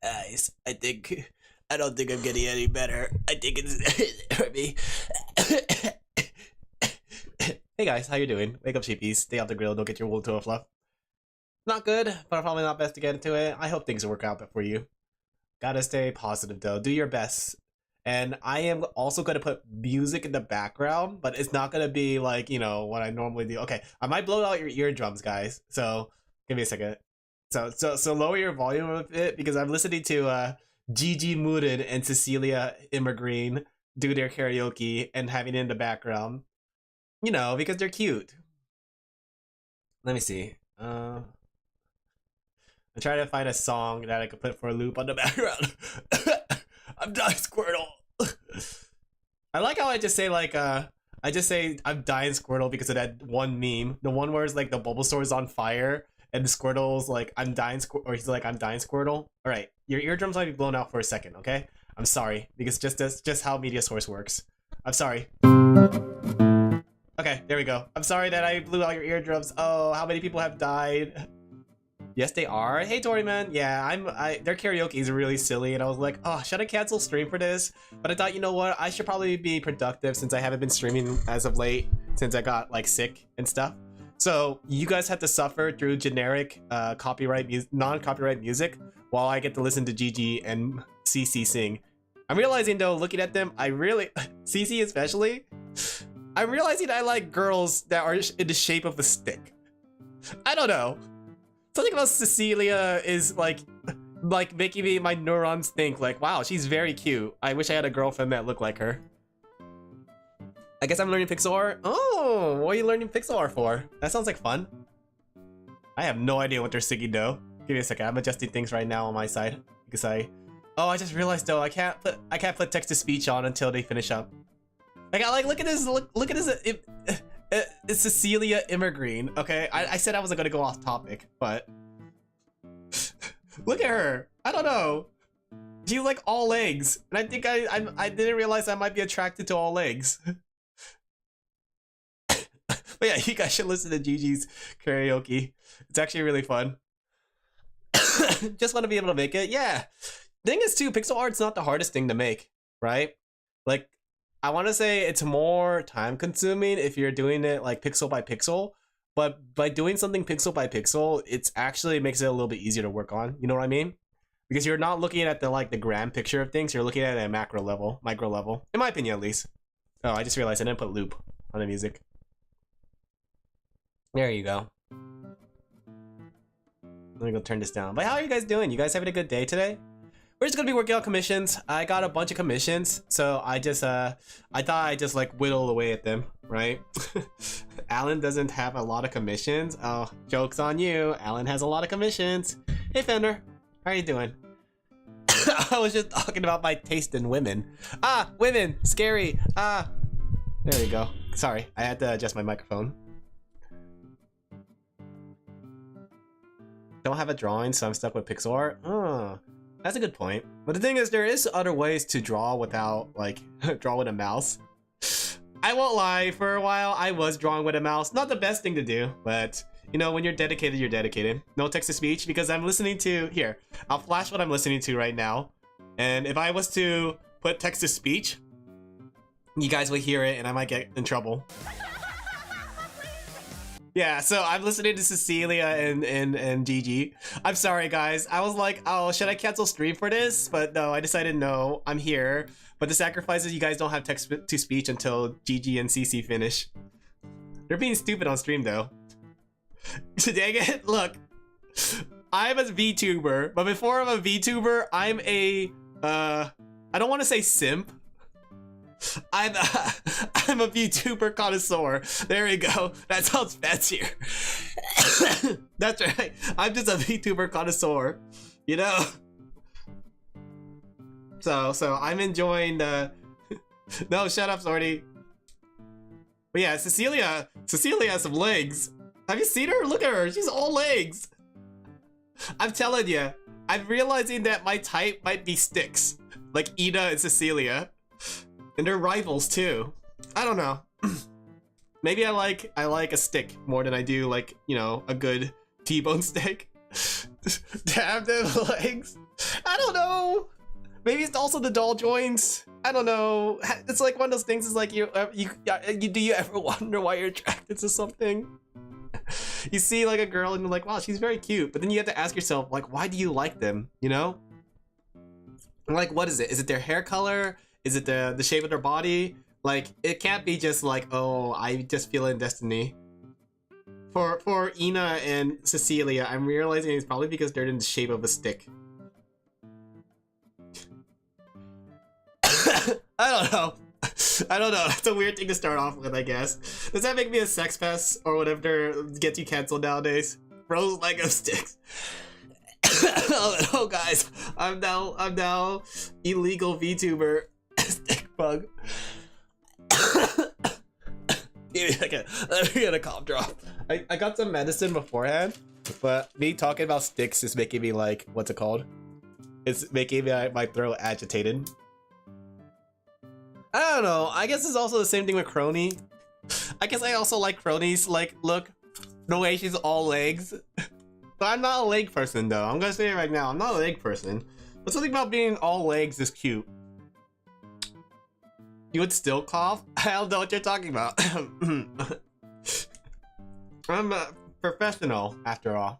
eyes. I don't think I'm getting any better. I think it's for me. Hey guys, how you doing? Wake up, sheepies. Stay off the grill. Don't get your wool to a fluff. Not good, but probably not best to get into it. I hope things will work out for you. Gotta stay positive though. Do your best. And I am also gonna put music in the background, but it's not gonna be like, you know, what I normally do. Okay, I might blow out your eardrums, guys. So give me a second. So lower your volume a bit because I'm listening to Gigi Mooden and Cecilia Immergreen do their karaoke and having it in the background. You know, because they're cute. Let me see. I'm trying to find a song that I could put for a loop on the background. I'm dying, Squirtle. I like how I just say like I just say I'm dying, Squirtle because of that one meme. The one where it's like the Bulbasaur is on fire and Squirtle's like I'm dying, or he's like I'm dying, Squirtle. All right, your eardrums might be blown out for a second. Okay, I'm sorry because that's just how media source works. I'm sorry. Okay, there we go. I'm sorry that I blew out your eardrums. Oh, how many people have died? Yes, they are. Hey, Toriman. Yeah, their karaoke is really silly, and I was like, oh, should I cancel stream for this? But I thought, you know what? I should probably be productive since I haven't been streaming as of late, since I got like sick and stuff. So you guys have to suffer through generic non-copyright music while I get to listen to Gigi and CC sing. I'm realizing though, looking at them, I really, CC especially, I'm realizing I like girls that are in the shape of a stick. I don't know. Something about Cecilia is like making me my neurons think like, wow, she's very cute. I wish I had a girlfriend that looked like her. I guess I'm learning pixel art. Oh, what are you learning pixel art for? That sounds like fun. I have no idea what they're singing though. Give me a second. I'm adjusting things right now on my side because I just realized though I can't put text to speech on until they finish up. Like look at this. Look at this. It's Cecilia Immergreen. Okay, I said I wasn't gonna go off topic, but look at her. I don't know. She's like all legs, and I think I didn't realize I might be attracted to all legs. But yeah, you guys should listen to Gigi's karaoke. It's actually really fun. Just want to be able to make it. Yeah. Thing is too, pixel art's not the hardest thing to make, right? Like, I want to say it's more time consuming if you're doing it like pixel by pixel, but by doing something pixel by pixel, it's actually makes it a little bit easier to work on. You know what I mean? Because you're not looking at the grand picture of things, you're looking at it at a micro level, in my opinion at least. Oh, I just realized I didn't put loop on the music. There you go. Let me go turn this down. But how are you guys doing? You guys having a good day today? We're just gonna be working on commissions. I got a bunch of commissions, so I thought I'd just like whittle away at them, right? Alan doesn't have a lot of commissions. Oh, joke's on you. Alan has a lot of commissions. Hey Fender, how are you doing? I was just talking about my taste in women. Ah, women, scary. Ah, there we go. Sorry, I had to adjust my microphone. Don't have a drawing, so I'm stuck with pixel art. Oh. That's a good point. But the thing is, there is other ways to draw without, like, draw with a mouse. I won't lie, for a while, I was drawing with a mouse. Not the best thing to do, but, you know, when you're dedicated, you're dedicated. No text-to-speech, because I'm listening to... Here, I'll flash what I'm listening to right now. And if I was to put text-to-speech, you guys will hear it, and I might get in trouble. Yeah, so I'm listening to Cecilia and Gigi. I'm sorry, guys. I was like, oh, should I cancel stream for this? But no, I decided no, I'm here. But the sacrifice is you guys don't have text-to-speech until Gigi and CC finish. They're being stupid on stream, though. Dang it, look. I'm a VTuber, but before I'm a VTuber, I'm a, I don't want to say simp. I'm a VTuber connoisseur. There we go. That sounds fancier. That's right. I'm just a VTuber connoisseur. You know. So I'm enjoying the. No, shut up, Sorty. But yeah, Cecilia has some legs. Have you seen her? Look at her. She's all legs. I'm telling you. I'm realizing that my type might be sticks, like Ida and Cecilia. And they're rivals too. I don't know. Maybe I like a stick more than I do like, you know, a good T-bone steak. Damn them legs. I don't know. Maybe it's also the doll joints. I don't know. It's like one of those things. Is like do you ever wonder why you're attracted to something? You see like a girl and you're like, wow, she's very cute. But then you have to ask yourself, like, why do you like them? You know? Like, what is it? Is it their hair color? Is it the shape of their body? Like, it can't be just like, oh, I just feel in destiny. For Ina and Cecilia, I'm realizing it's probably because they're in the shape of a stick. I don't know. I don't know. It's a weird thing to start off with, I guess. Does that make me a sex pest or whatever gets you canceled nowadays? Bros Lego sticks. Oh guys, I'm now illegal VTuber stick bug. Give me a second. Let me get a cough drop. I got some medicine beforehand, but me talking about sticks is making me like, what's it called? It's making my throat agitated. I don't know. I guess it's also the same thing with Crony. I guess I also like Crony's like look. The way she's all legs. But I'm not a leg person though. I'm gonna say it right now. I'm not a leg person. But something about being all legs is cute. You would still cough? I don't know what you're talking about. I'm a professional after all.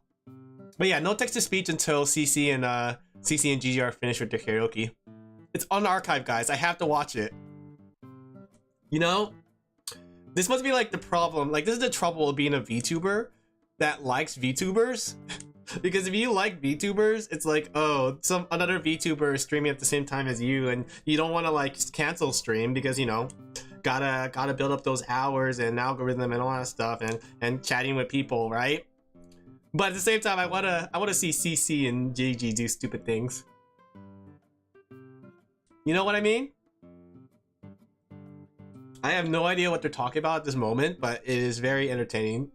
But yeah, no text to speech until CC and Gigi are finished with their karaoke. It's unarchived, guys. I have to watch it. You know, this must be like the problem. Like, this is the trouble of being a VTuber that likes VTubers. Because if you like VTubers, it's like, oh, another VTuber is streaming at the same time as you, and you don't want to like cancel stream because, you know, gotta build up those hours and algorithm and all that stuff and chatting with people, right? But at the same time, I wanna see CC and Gigi do stupid things. You know what I mean? I have no idea what they're talking about at this moment, but it is very entertaining.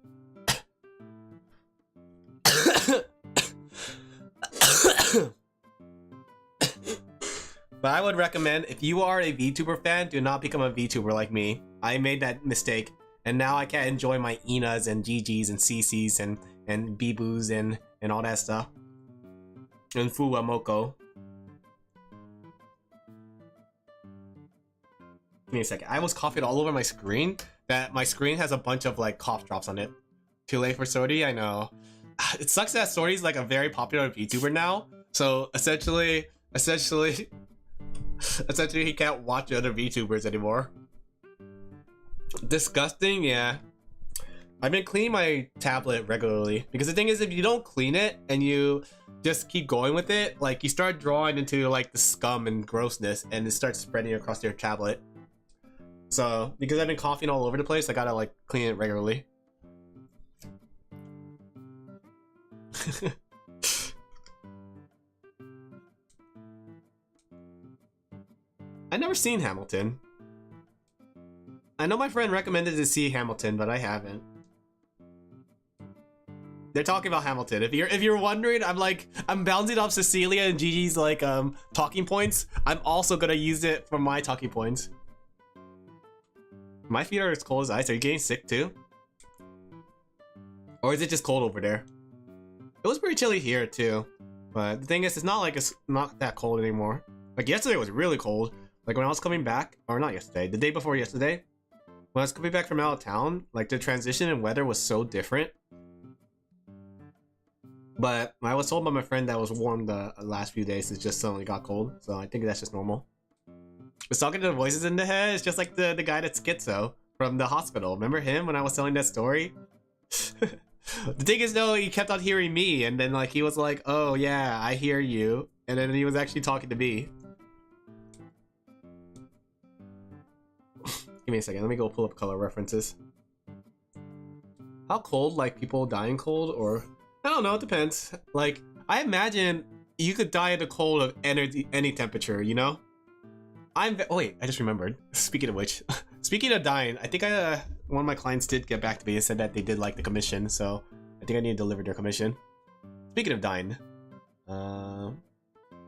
But I would recommend, if you are a VTuber fan, do not become a VTuber like me. I made that mistake, and now I can't enjoy my Inas and GGs and CCs and Bibus and all that stuff. And Fuwamoko. Give me a second. I was coughing all over my screen. That my screen has a bunch of like cough drops on it. Too late for Sorty? I know. It sucks that Sorty's like a very popular VTuber now. So essentially he can't watch other VTubers anymore. Disgusting, yeah. I've been cleaning my tablet regularly because the thing is, if you don't clean it and you just keep going with it, like you start drawing into like the scum and grossness and it starts spreading across your tablet. So because I've been coughing all over the place, I gotta like clean it regularly. I've never seen Hamilton. I know my friend recommended to see Hamilton, but I haven't. They're talking about Hamilton. If you're wondering, I'm bouncing off Cecilia and Gigi's like talking points. I'm also gonna use it for my talking points. My feet are as cold as ice. Are you getting sick too? Or is it just cold over there? It was pretty chilly here too. But the thing is, it's not that cold anymore. Like yesterday was really cold. Like when I was coming back, or not yesterday, the day before yesterday, when I was coming back from out of town, like the transition in weather was so different. But I was told by my friend that it was warm the last few days, it just suddenly got cold. So I think that's just normal. I was talking to the voices in the head. It's just like the guy that's schizo from the hospital. Remember him when I was telling that story? The thing is though, he kept on hearing me, and then like he was like, oh yeah, I hear you. And then he was actually talking to me. Give me a second, let me go pull up color references. How cold, like people dying cold, or I don't know, it depends. Like, I imagine you could die at the cold of any temperature, you know? Oh wait, I just remembered. Speaking of which, speaking of dying, I think one of my clients did get back to me and said that they did like the commission, so I think I need to deliver their commission. Speaking of dying, let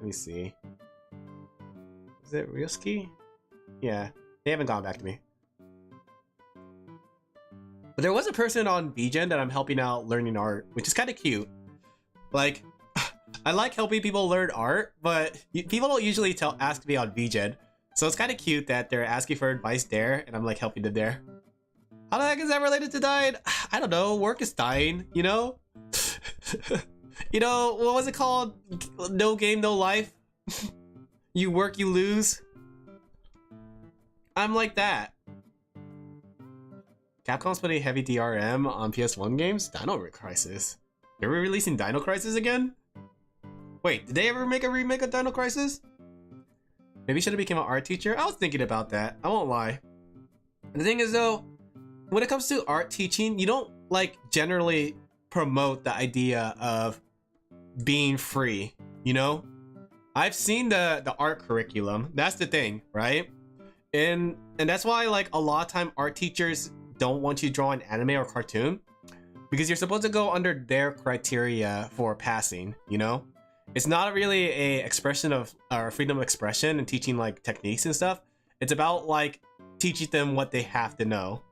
me see. Is it risky? Yeah, they haven't gone back to me. But there was a person on VGen that I'm helping out learning art, which is kind of cute. Like, I like helping people learn art, but people don't usually ask me on VGen. So it's kind of cute that they're asking for advice there, and I'm like helping them there. How the heck is that related to dying? I don't know. Work is dying, you know? You know, what was it called? No game, no life? You work, you lose. I'm like that. Capcom's putting heavy DRM on PS1 games? Dino Crisis. They're releasing Dino Crisis again? Wait, did they ever make a remake of Dino Crisis? Maybe should have become an art teacher? I was thinking about that. I won't lie. The thing is though, when it comes to art teaching, you don't like generally promote the idea of being free, you know? I've seen the art curriculum. That's the thing, right? And that's why like a lot of time art teachers don't want you to draw an anime or cartoon, because you're supposed to go under their criteria for passing, you know? It's not really a expression of freedom of expression and teaching like techniques and stuff. It's about like teaching them what they have to know.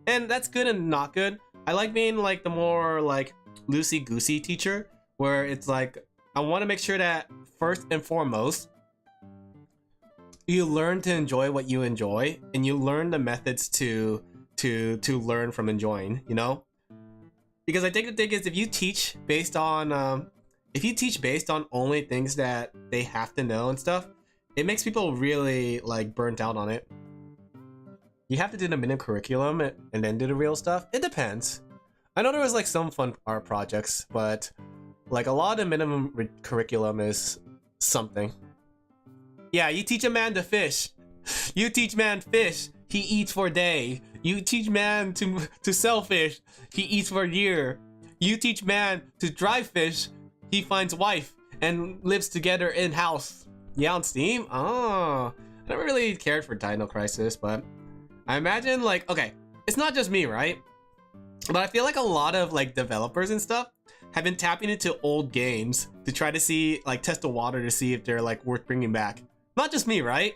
And that's good and not good. I like being like the more like loosey-goosey teacher, where it's like I want to make sure that first and foremost you learn to enjoy what you enjoy, and you learn the methods to learn from enjoying, you know? Because I think the thing is, if you teach based on only things that they have to know and stuff, it makes people really like burnt out on it. You have to do the minimum curriculum and then do the real stuff. It depends. I know there was like some fun art projects, but like a lot of minimum curriculum is something. Yeah, you teach a man to fish. You teach man fish. He eats for a day. You teach man to sell fish. He eats for a year. You teach man to dry fish. He finds wife and lives together in house. Yeah, on Steam? Oh, I never really cared for Dino Crisis, but I imagine like, okay, it's not just me, right? But I feel like a lot of like developers and stuff have been tapping into old games to try to see, like test the water to see if they're like worth bringing back. Not just me, right?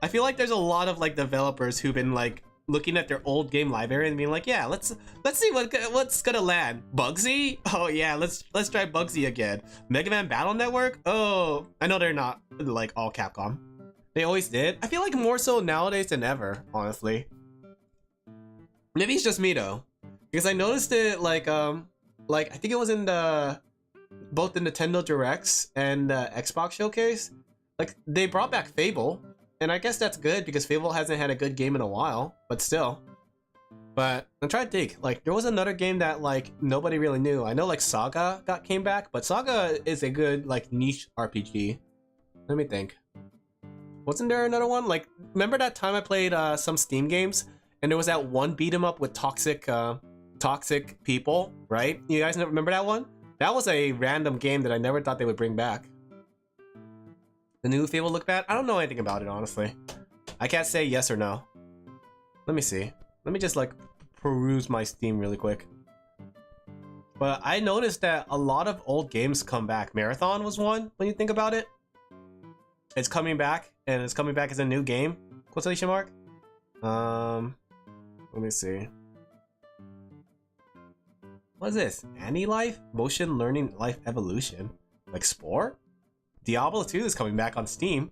I feel like there's a lot of like developers who've been like looking at their old game library and being like, yeah, let's see what's gonna land. Bugsy? Oh yeah, let's try Bugsy again. Mega Man Battle Network? Oh, I know they're not like all Capcom. They always did. I feel like more so nowadays than ever, honestly. Maybe it's just me though, because I noticed it like I think it was in both the Nintendo Directs and Xbox Showcase. Like they brought back Fable. And I guess that's good because Fable hasn't had a good game in a while, but still. But I'm trying to think, like there was another game that like nobody really knew. I know like Saga came back, but Saga is a good like niche RPG. Let me think. Wasn't there another one? Like remember that time I played some Steam games and there was that one beat 'em up with toxic people, right? You guys remember that one? That was a random game that I never thought they would bring back. The new Fable look bad? I don't know anything about it, honestly. I can't say yes or no. Let me see. Let me just like peruse my Steam really quick. But I noticed that a lot of old games come back. Marathon was one, when you think about it. It's coming back, and it's coming back as a new game. Quotation mark. Let me see. What is this? Annie Life? Motion Learning Life Evolution? Like Spore? Diablo 2 is coming back on Steam.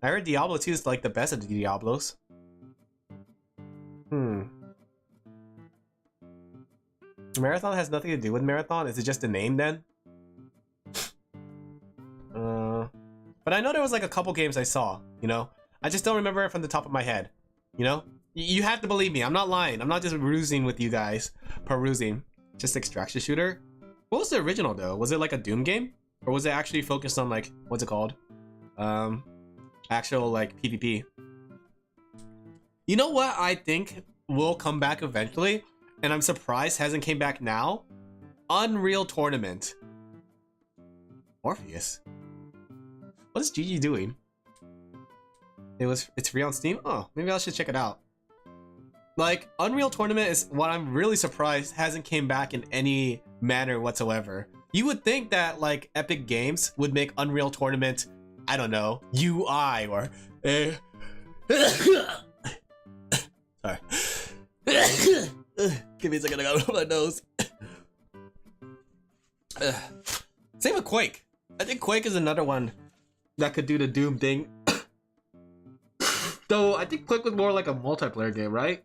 I heard Diablo 2 is like the best of the Diablos. Marathon has nothing to do with Marathon? Is it just a name then? But I know there was like a couple games I saw, you know? I just don't remember it from the top of my head, you know? You have to believe me, I'm not lying. I'm not just perusing with you guys. Perusing. Just extraction shooter? What was the original though? Was it like a Doom game? Or was it actually focused on like, what's it called? Actual like PvP. You know what I think will come back eventually? And I'm surprised hasn't came back now? Unreal Tournament. Morpheus. What is GG doing? It's free on Steam? Oh, maybe I should check it out. Like, Unreal Tournament is what I'm really surprised hasn't came back in any manner whatsoever. You would think that like Epic Games would make Unreal Tournament, I don't know, UI or sorry. Give me a second, I got it on my nose. Ugh. Same with Quake. I think Quake is another one that could do the Doom thing. Though I think Quake was more like a multiplayer game, right?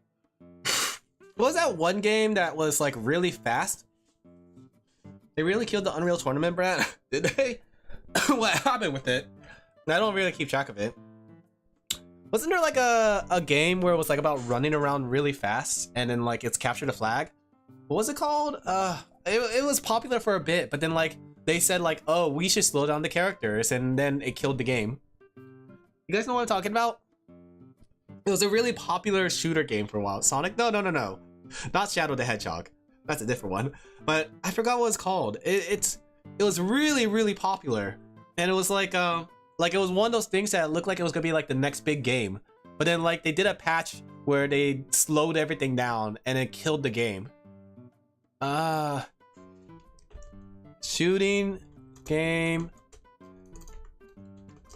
What was that one game that was like really fast? They really killed the Unreal Tournament brand, did they? What happened with it? I don't really keep track of it. Wasn't there like a game where it was like about running around really fast and then like it's capture the flag? What was it called? It was popular for a bit, but then like they said like, oh, we should slow down the characters, and then it killed the game. You guys know what I'm talking about? It was a really popular shooter game for a while. Sonic? No. Not Shadow the Hedgehog. That's a different one. But I forgot what it's called. It was really, really popular. And it was like it was one of those things that looked like it was gonna be like the next big game. But then like they did a patch where they slowed everything down and it killed the game. Shooting game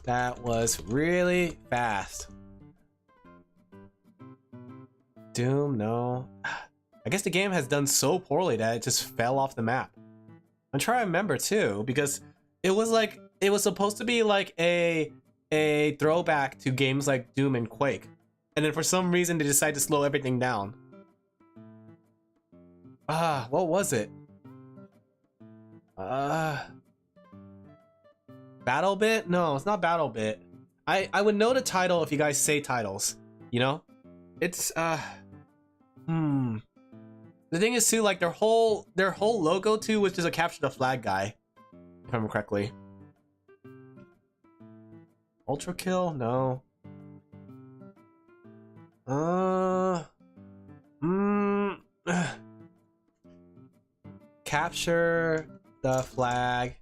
that was really fast. Doom, no. I guess the game has done so poorly that it just fell off the map. I'm trying to remember too, because it was supposed to be like a throwback to games like Doom and Quake. And then for some reason they decided to slow everything down. What was it? BattleBit? No, it's not BattleBit. I would know the title if you guys say titles, you know? It's the thing is too, like their whole logo too was just a capture the flag guy, if I remember correctly. Ultra Kill? No. Capture the flag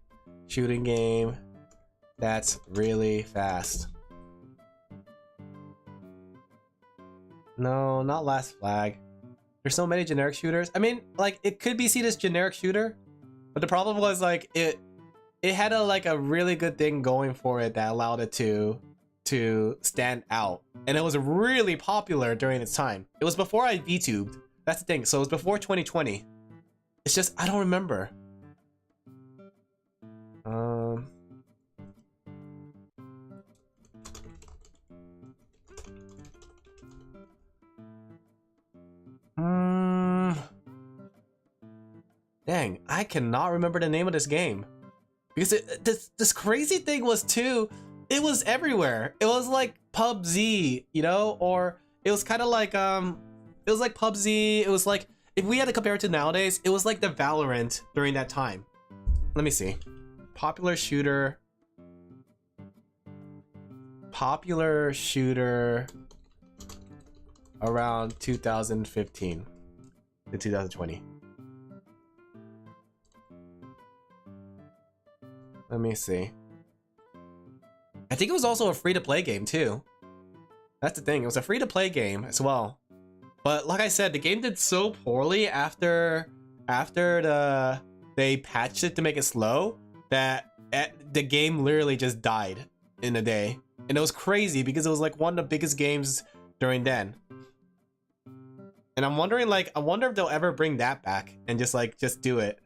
shooting game that's really fast. No, not Last Flag. There's so many generic shooters. I mean, like it could be seen as generic shooter, but the problem was like it had a really good thing going for it that allowed it to stand out, and it was really popular during its time. It was before I VTubed. That's the thing. So it was before 2020. It's just I don't remember. Dang, I cannot remember the name of this game. Because this crazy thing was too, it was everywhere. It was like PUBG, you know, or it was kind of like it was like PUBG. It was like, if we had to compare it to nowadays, it was like the Valorant during that time. Let me see. Popular shooter around 2015 to 2020. Let me see. I think it was also a free-to-play game too. That's the thing. It was a free-to-play game as well. But like I said, the game did so poorly after they patched it to make it slow that the game literally just died in a day. And it was crazy because it was like one of the biggest games during then. And I'm wondering, like, I wonder if they'll ever bring that back and just do it.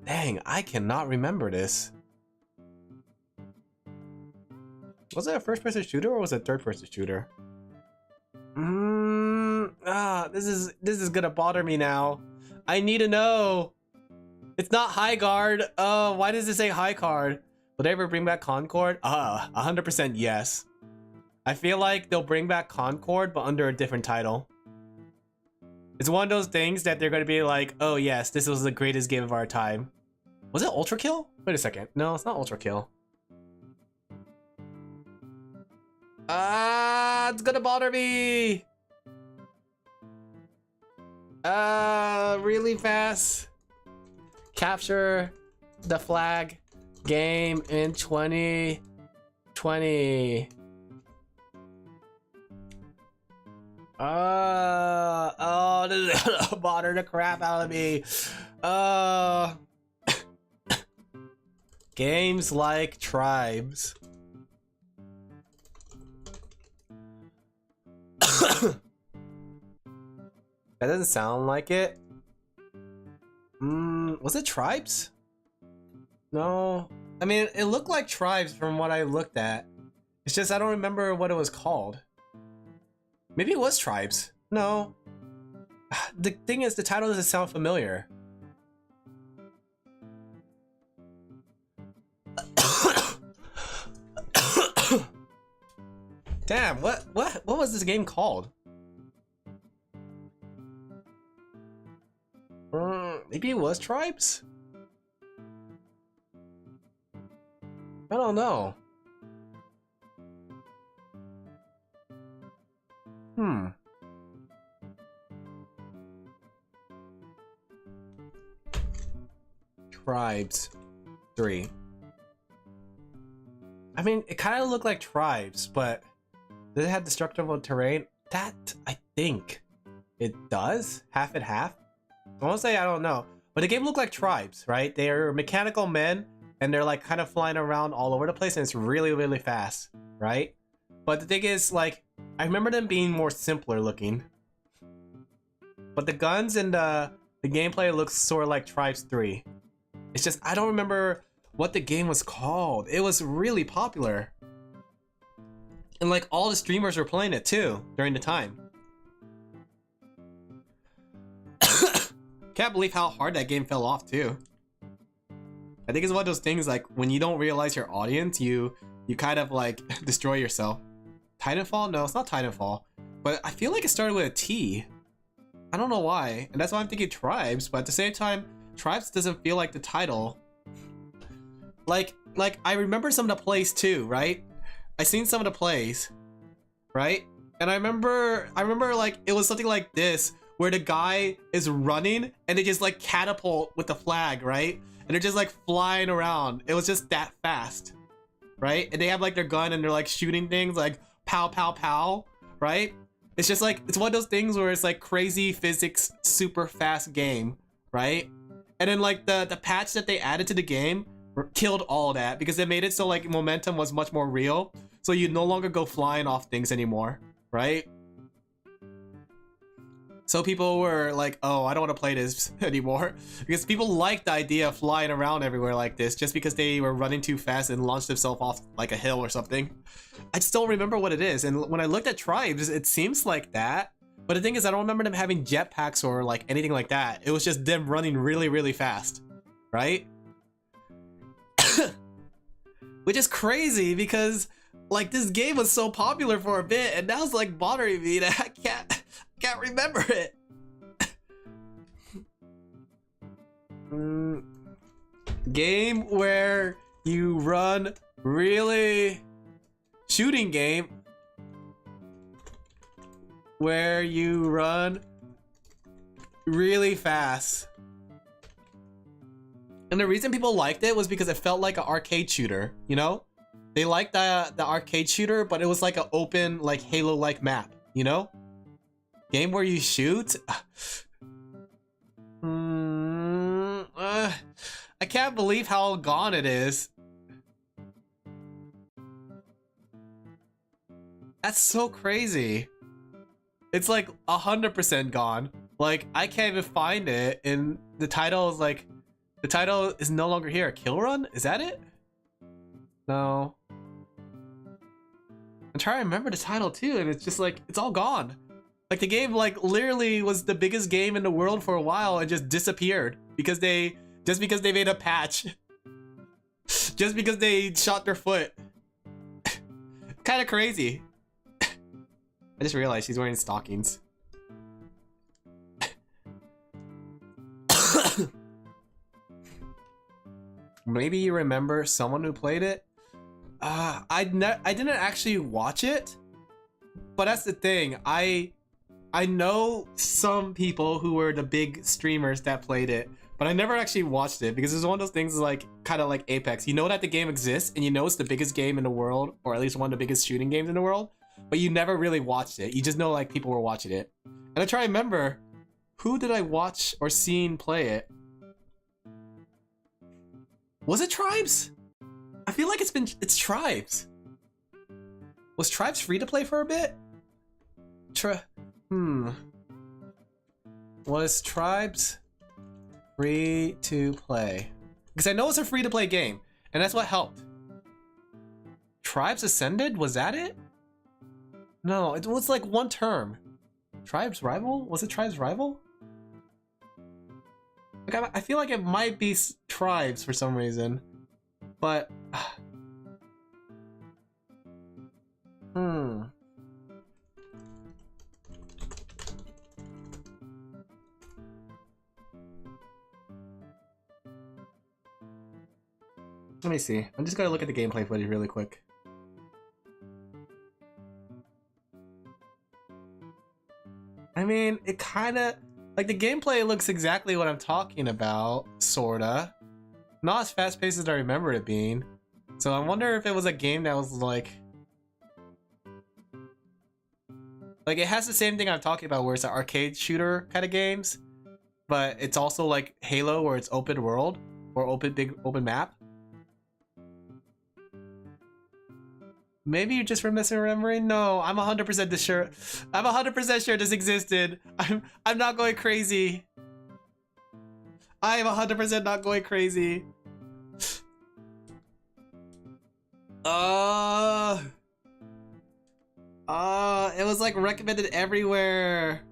Dang, I cannot remember this. Was it a first-person shooter or was it a third-person shooter? This is gonna bother me now. I need to know. It's not High Guard. Oh, why does it say High Guard? Will they ever bring back Concord? 100% yes. I feel like they'll bring back Concord, but under a different title. It's one of those things that they're gonna be like, oh yes, this was the greatest game of our time. Was it Ultra Kill? Wait a second. No, it's not Ultra Kill. It's gonna bother me. Really fast. Capture the flag game in 2020. This is gonna bother the crap out of me. Games like Tribes. That doesn't sound like it. Was it Tribes? No. I mean, it looked like Tribes from what I looked at. It's just I don't remember what it was called. Maybe it was Tribes. No. The thing is, the title doesn't sound familiar. Damn, what was this game called? Maybe it was Tribes? I don't know. Tribes 3. I mean, it kind of looked like Tribes, but does it have destructible terrain? That, I think it does. Half and half. I won't say I don't know, but the game looked like Tribes, right? They're mechanical men, and they're like kind of flying around all over the place, and it's really, really fast, right? But the thing is, like, I remember them being more simpler looking. But the guns and the gameplay looks sort of like Tribes 3. It's just, I don't remember what the game was called. It was really popular. And like all the streamers were playing it too during the time. Can't believe how hard that game fell off too. I think it's one of those things like when you don't realize your audience, you kind of like destroy yourself. Titanfall? No, it's not Titanfall. But I feel like it started with a T. I don't know why. And that's why I'm thinking Tribes, but at the same time, Tribes doesn't feel like the title. Like I remember some of the plays too, right? I seen some of the plays, right? And I remember like it was something like this, where the guy is running and they just like catapult with the flag, right? And they're just like flying around. It was just that fast, right? And they have like their gun and they're like shooting things like pow, pow, pow, right? It's just like, it's one of those things where it's like crazy physics, super fast game, right? And then like the patch that they added to the game killed all that because it made it so like momentum was much more real. So you no longer go flying off things anymore, right? So people were like, oh, I don't want to play this anymore. Because people liked the idea of flying around everywhere like this just because they were running too fast and launched themselves off like a hill or something. I just don't remember what it is. And when I looked at Tribes, it seems like that. But the thing is, I don't remember them having jetpacks or like anything like that. It was just them running really, really fast, right? Which is crazy because like this game was so popular for a bit and now it's like bothering me that I can't remember it. Game where you run really... Shooting game where you run really fast. And the reason people liked it was because it felt like an arcade shooter, you know? They liked the arcade shooter, but it was like an open, like Halo-like map, you know? Game where you shoot? I can't believe how gone it is. That's so crazy. It's like 100% gone. Like, I can't even find it, and the title is like... The title is no longer here. Kill Run? Is that it? No. I'm trying to remember the title too, and it's just like, it's all gone. Like the game like literally was the biggest game in the world for a while and just disappeared because just because they made a patch. Just because they shot their foot. Kind of crazy. I just realized she's wearing stockings. Maybe you remember someone who played it? I didn't actually watch it, but that's the thing. I know some people who were the big streamers that played it, but I never actually watched it because it's one of those things like kind of like Apex. You know that the game exists and you know it's the biggest game in the world, or at least one of the biggest shooting games in the world, but you never really watched it. You just know like people were watching it. And I try to remember, who did I watch or seen play it? Was it Tribes? I feel like it's Tribes. Was Tribes free to play for a bit? Was Tribes free to play? Because I know it's a free to play game, and that's what helped. Tribes Ascended? Was that it? No, it was like one term. Tribes Rival? Was it Tribes Rival? Like, I feel like it might be Tribes for some reason, but let me see. I'm just gonna look at the gameplay footage really quick. I mean, it kind of like the gameplay looks exactly what I'm talking about, sorta. Not as fast-paced as I remember it being. So I wonder if it was a game that was like it has the same thing I'm talking about, where it's an arcade shooter kind of games, but it's also like Halo, where it's open world or open map. Maybe you're just misremembering. No, I'm 100% sure. I'm 100% sure this existed. I'm not going crazy. I am 100% not going crazy. It was like recommended everywhere.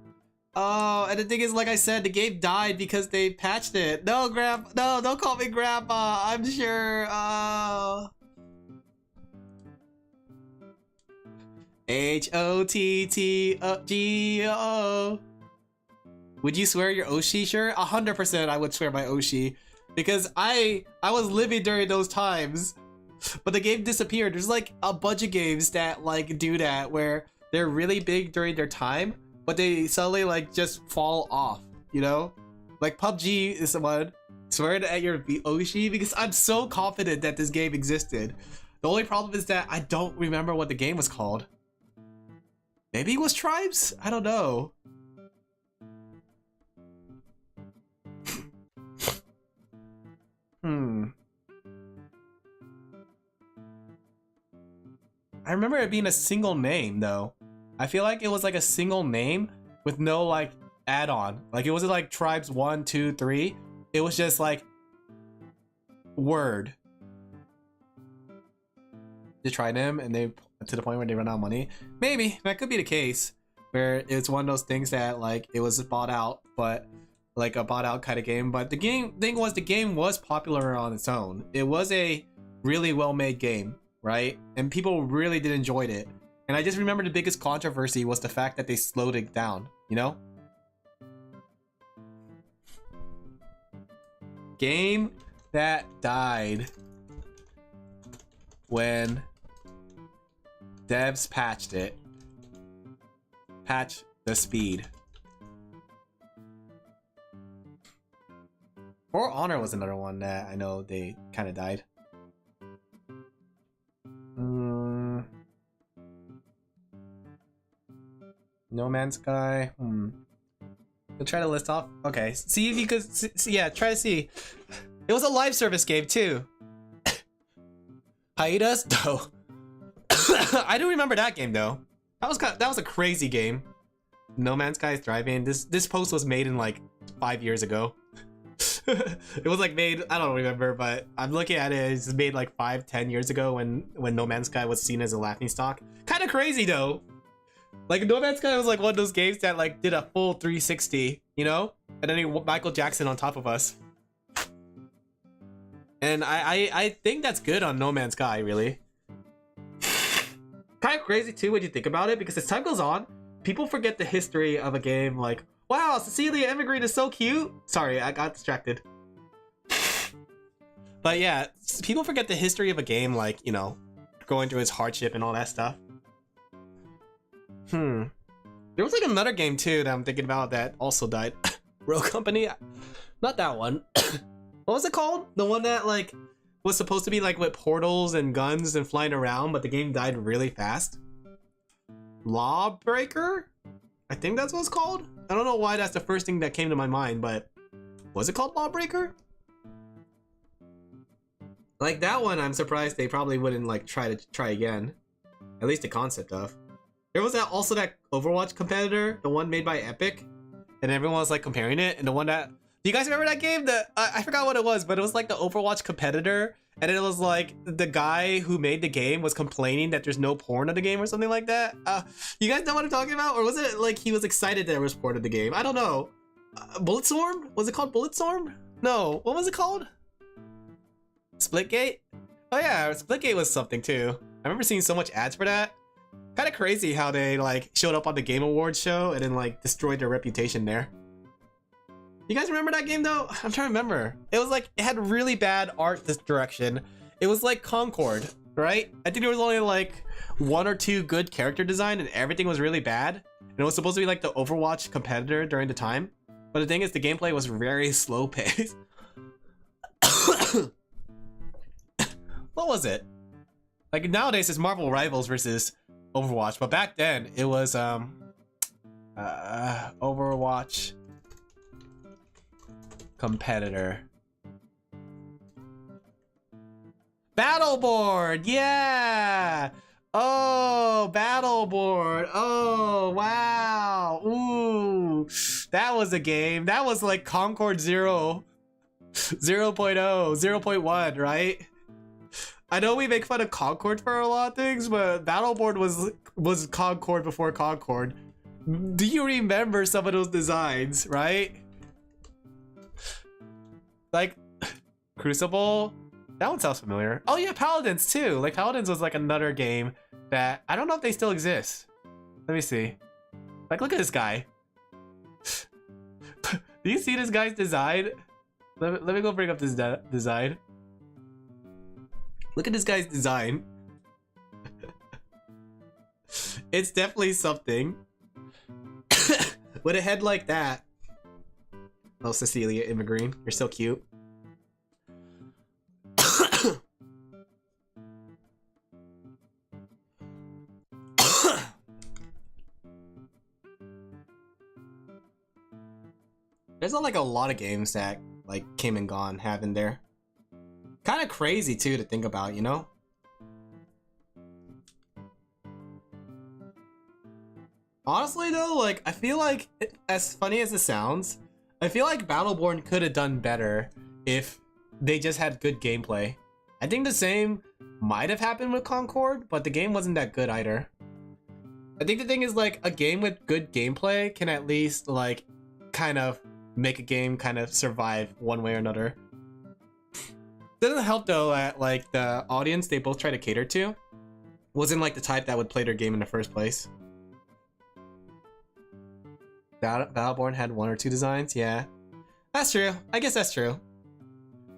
Oh, and the thing is, like I said, the game died because they patched it. No, no, don't call me Grandpa. I'm sure. HOTTGO. Would you swear your Oshi shirt? 100% I would swear my Oshi. Because I was living during those times. But the game disappeared. There's like a bunch of games that like do that, where they're really big during their time, but they suddenly like just fall off, you know? Like PUBG is the one. Swear at your Oshi, because I'm so confident that this game existed. The only problem is that I don't remember what the game was called. Maybe it was Tribes? I don't know. I remember it being a single name though. I feel like it was like a single name with no like add-on. Like it wasn't like Tribes 1, 2, 3. It was just like word. They tried them and they to the point where they run out of money. Maybe that could be the case, where it's one of those things that like it was bought out, but like a bought out kind of game. But the thing was, the game was popular on its own. It was a really well made game, right? And people really did enjoy it. And I just remember the biggest controversy was the fact that they slowed it down, you know? Game that died when devs patched it. Patch the speed. For Honor was another one that I know they kind of died. No Man's Sky. We'll try to list off. Okay, see if you could. Yeah, try to see. It was a live service game too. Hiatus? No. I do remember that game though. That was a crazy game. No Man's Sky is thriving. This post was made in like 5 years ago. It was like made, I don't remember, but I'm looking at it. It's made like 5-10 years ago when No Man's Sky was seen as a laughingstock. Kind of crazy though. Like No Man's Sky was like one of those games that like did a full 360, you know, and then Michael Jackson on top of us. And I think that's good on No Man's Sky, really. Kind of crazy too when you think about it, because as time goes on, people forget the history of a game. Like, wow, Cecilia Evergreen is so cute. Sorry, I got distracted. But yeah, people forget the history of a game, like, you know, going through its hardship and all that stuff. There was like another game too that I'm thinking about that also died. Rogue Company? Not that one. What was it called? The one that like was supposed to be like with portals and guns and flying around, but the game died really fast. Lawbreaker? I think that's what it's called. I don't know why that's the first thing that came to my mind, but was it called Lawbreaker? Like that one, I'm surprised they probably wouldn't like try again. At least the concept of. There was also that Overwatch competitor, the one made by Epic. and everyone was like comparing it, and the one that, do you guys remember that game? I forgot what it was, but it was like the Overwatch competitor, and it was like the guy who made the game was complaining that there's no porn in the game or something like that. You guys know what I'm talking about? Or was it like he was excited there was porn in the game? I don't know. Bulletstorm? Was it called Bulletstorm? No, what was it called? Splitgate? Oh yeah, Splitgate was something too. I remember seeing so much ads for that. Kind of crazy how they like showed up on the Game Awards show and then like destroyed their reputation there. You guys remember that game though? I'm trying to remember. It was like, it had really bad art direction. It was like Concord, right? I think there was only like 1 or 2 good character design and everything was really bad. And it was supposed to be like the Overwatch competitor during the time. But the thing is, the gameplay was very slow paced. What was it? Like nowadays it's Marvel Rivals versus Overwatch, but back then it was Overwatch competitor. Battleborn, yeah! Oh, Battleborn. Oh, wow. Ooh, that was a game. That was like Concord 0, 0.0, 0.1, right? I know we make fun of Concord for a lot of things, but Battleborn was Concord before Concord. Do you remember some of those designs, right? Like Crucible? That one sounds familiar. Oh yeah, Paladins too. Like Paladins was like another game that I don't know if they still exist. Let me see. Like look at this guy. Do you see this guy's design? Let me go bring up this design. Look at this guy's design. It's definitely something. With a head like that. Oh, Cecilia Immigrant, you're so cute. There's like a lot of games that like came and gone having there. Kind of crazy too to think about, you know? Honestly though, like I feel like, as funny as it sounds, I feel like Battleborn could have done better if they just had good gameplay. I think the same might have happened with Concord, but the game wasn't that good either. I think the thing is like a game with good gameplay can at least like kind of make a game kind of survive one way or another. Doesn't help though that like the audience they both try to cater to wasn't like the type that would play their game in the first place. Battleborn had 1 or 2 designs, yeah. That's true, I guess that's true.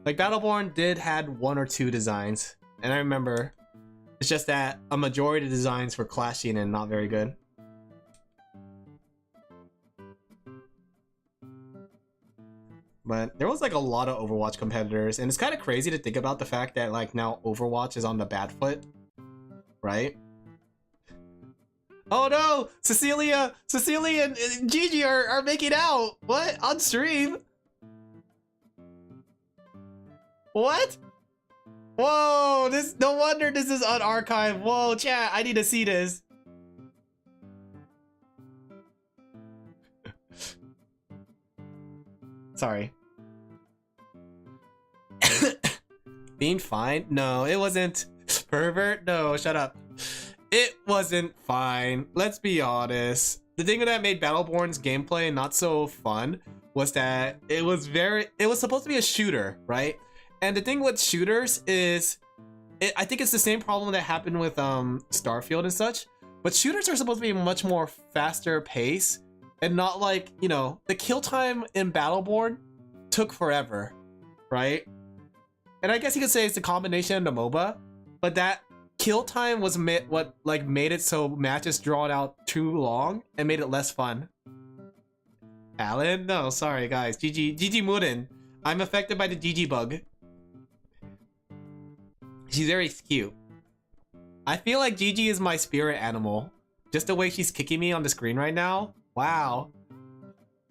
Like Battleborn did had 1 or 2 designs, and I remember it's just that a majority of the designs were clashing and not very good. But there was like a lot of Overwatch competitors, and it's kind of crazy to think about the fact that like now Overwatch is on the bad foot, right? Oh no! Cecilia and Gigi are making out! What? On stream? What? Whoa, this, no wonder this is on archive. Whoa, chat, I need to see this. Sorry. Being fine? No, it wasn't. Pervert? No, shut up. It wasn't fine. Let's be honest. The thing that made Battleborn's gameplay not so fun was that it was supposed to be a shooter, right? And the thing with shooters is, I think it's the same problem that happened with Starfield and such, but shooters are supposed to be much more faster pace and not like, you know, the kill time in Battleborn took forever, right? And I guess you could say it's a combination of the MOBA, but that kill time was what like made it so matches drawn out too long and made it less fun. Alin? No, sorry guys. Gigi Murin. I'm affected by the Gigi bug. She's very cute. I feel like Gigi is my spirit animal. Just the way she's kicking me on the screen right now. Wow.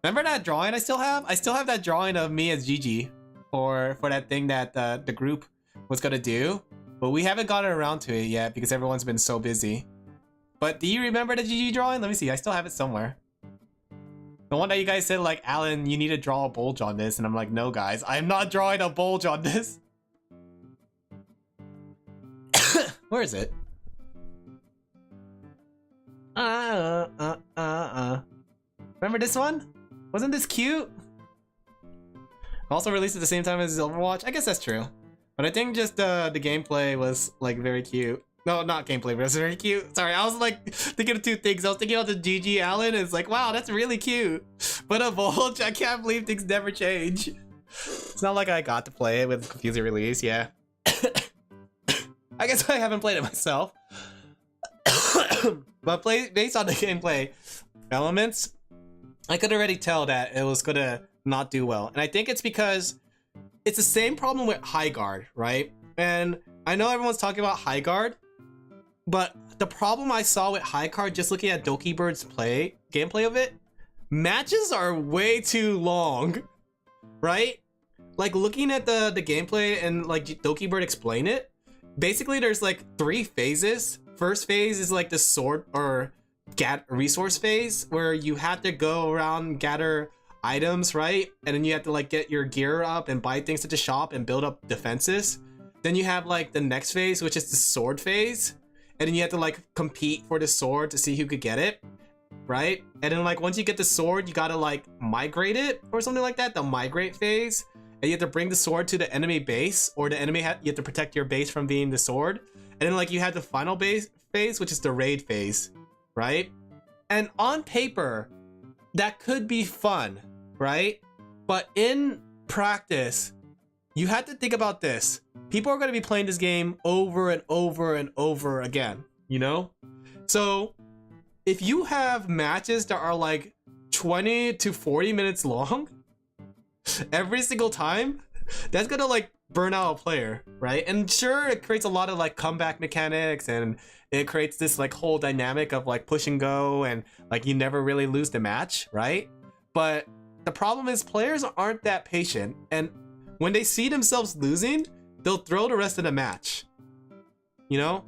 Remember that drawing I still have? I still have that drawing of me as Gigi for that thing that the group was gonna do. But we haven't gotten around to it yet because everyone's been so busy. But do you remember the Gigi drawing? Let me see, I still have it somewhere. The one that you guys said, like, Alan, you need to draw a bulge on this. And I'm like, no, guys, I'm not drawing a bulge on this. Where is it? Remember this one? Wasn't this cute? Also released at the same time as Overwatch? I guess that's true. But I think just the gameplay was like very cute. No, not gameplay, but it was very cute. Sorry, I was like thinking of two things. I was thinking about the GG Allen, and it's like, wow, that's really cute. But a Bulge, I can't believe things never change. It's not like I got to play it with Confusing Release, yeah. I guess I haven't played it myself. But based on the gameplay elements, I could already tell that it was gonna not do well. And I think it's because it's the same problem with High Guard, right? And I know everyone's talking about High Guard, but the problem I saw with High Guard, just looking at Doki Bird's gameplay of it, matches are way too long, right? Like looking at the gameplay and like Doki Bird explain it, basically there's like 3 phases. First phase is like the sword or resource phase, where you have to go around and gather items, right? And then you have to like get your gear up and buy things at the shop and build up defenses. Then you have like the next phase, which is the sword phase, and then you have to like compete for the sword to see who could get it, right? And then like once you get the sword, you gotta like migrate it or something like that, the migrate phase. And you have to bring the sword to the enemy base, or the enemy you have to protect your base from being the sword. And then like you have the final phase, which is the raid phase, right? And on paper, that could be fun, right? But in practice, you have to think about this. People are going to be playing this game over and over and over again, you know? So if you have matches that are like 20 to 40 minutes long every single time, that's gonna like burn out a player, right? And sure, it creates a lot of like comeback mechanics, and it creates this like whole dynamic of like push and go, and like you never really lose the match, right? But the problem is players aren't that patient, and when they see themselves losing, they'll throw the rest of the match, you know?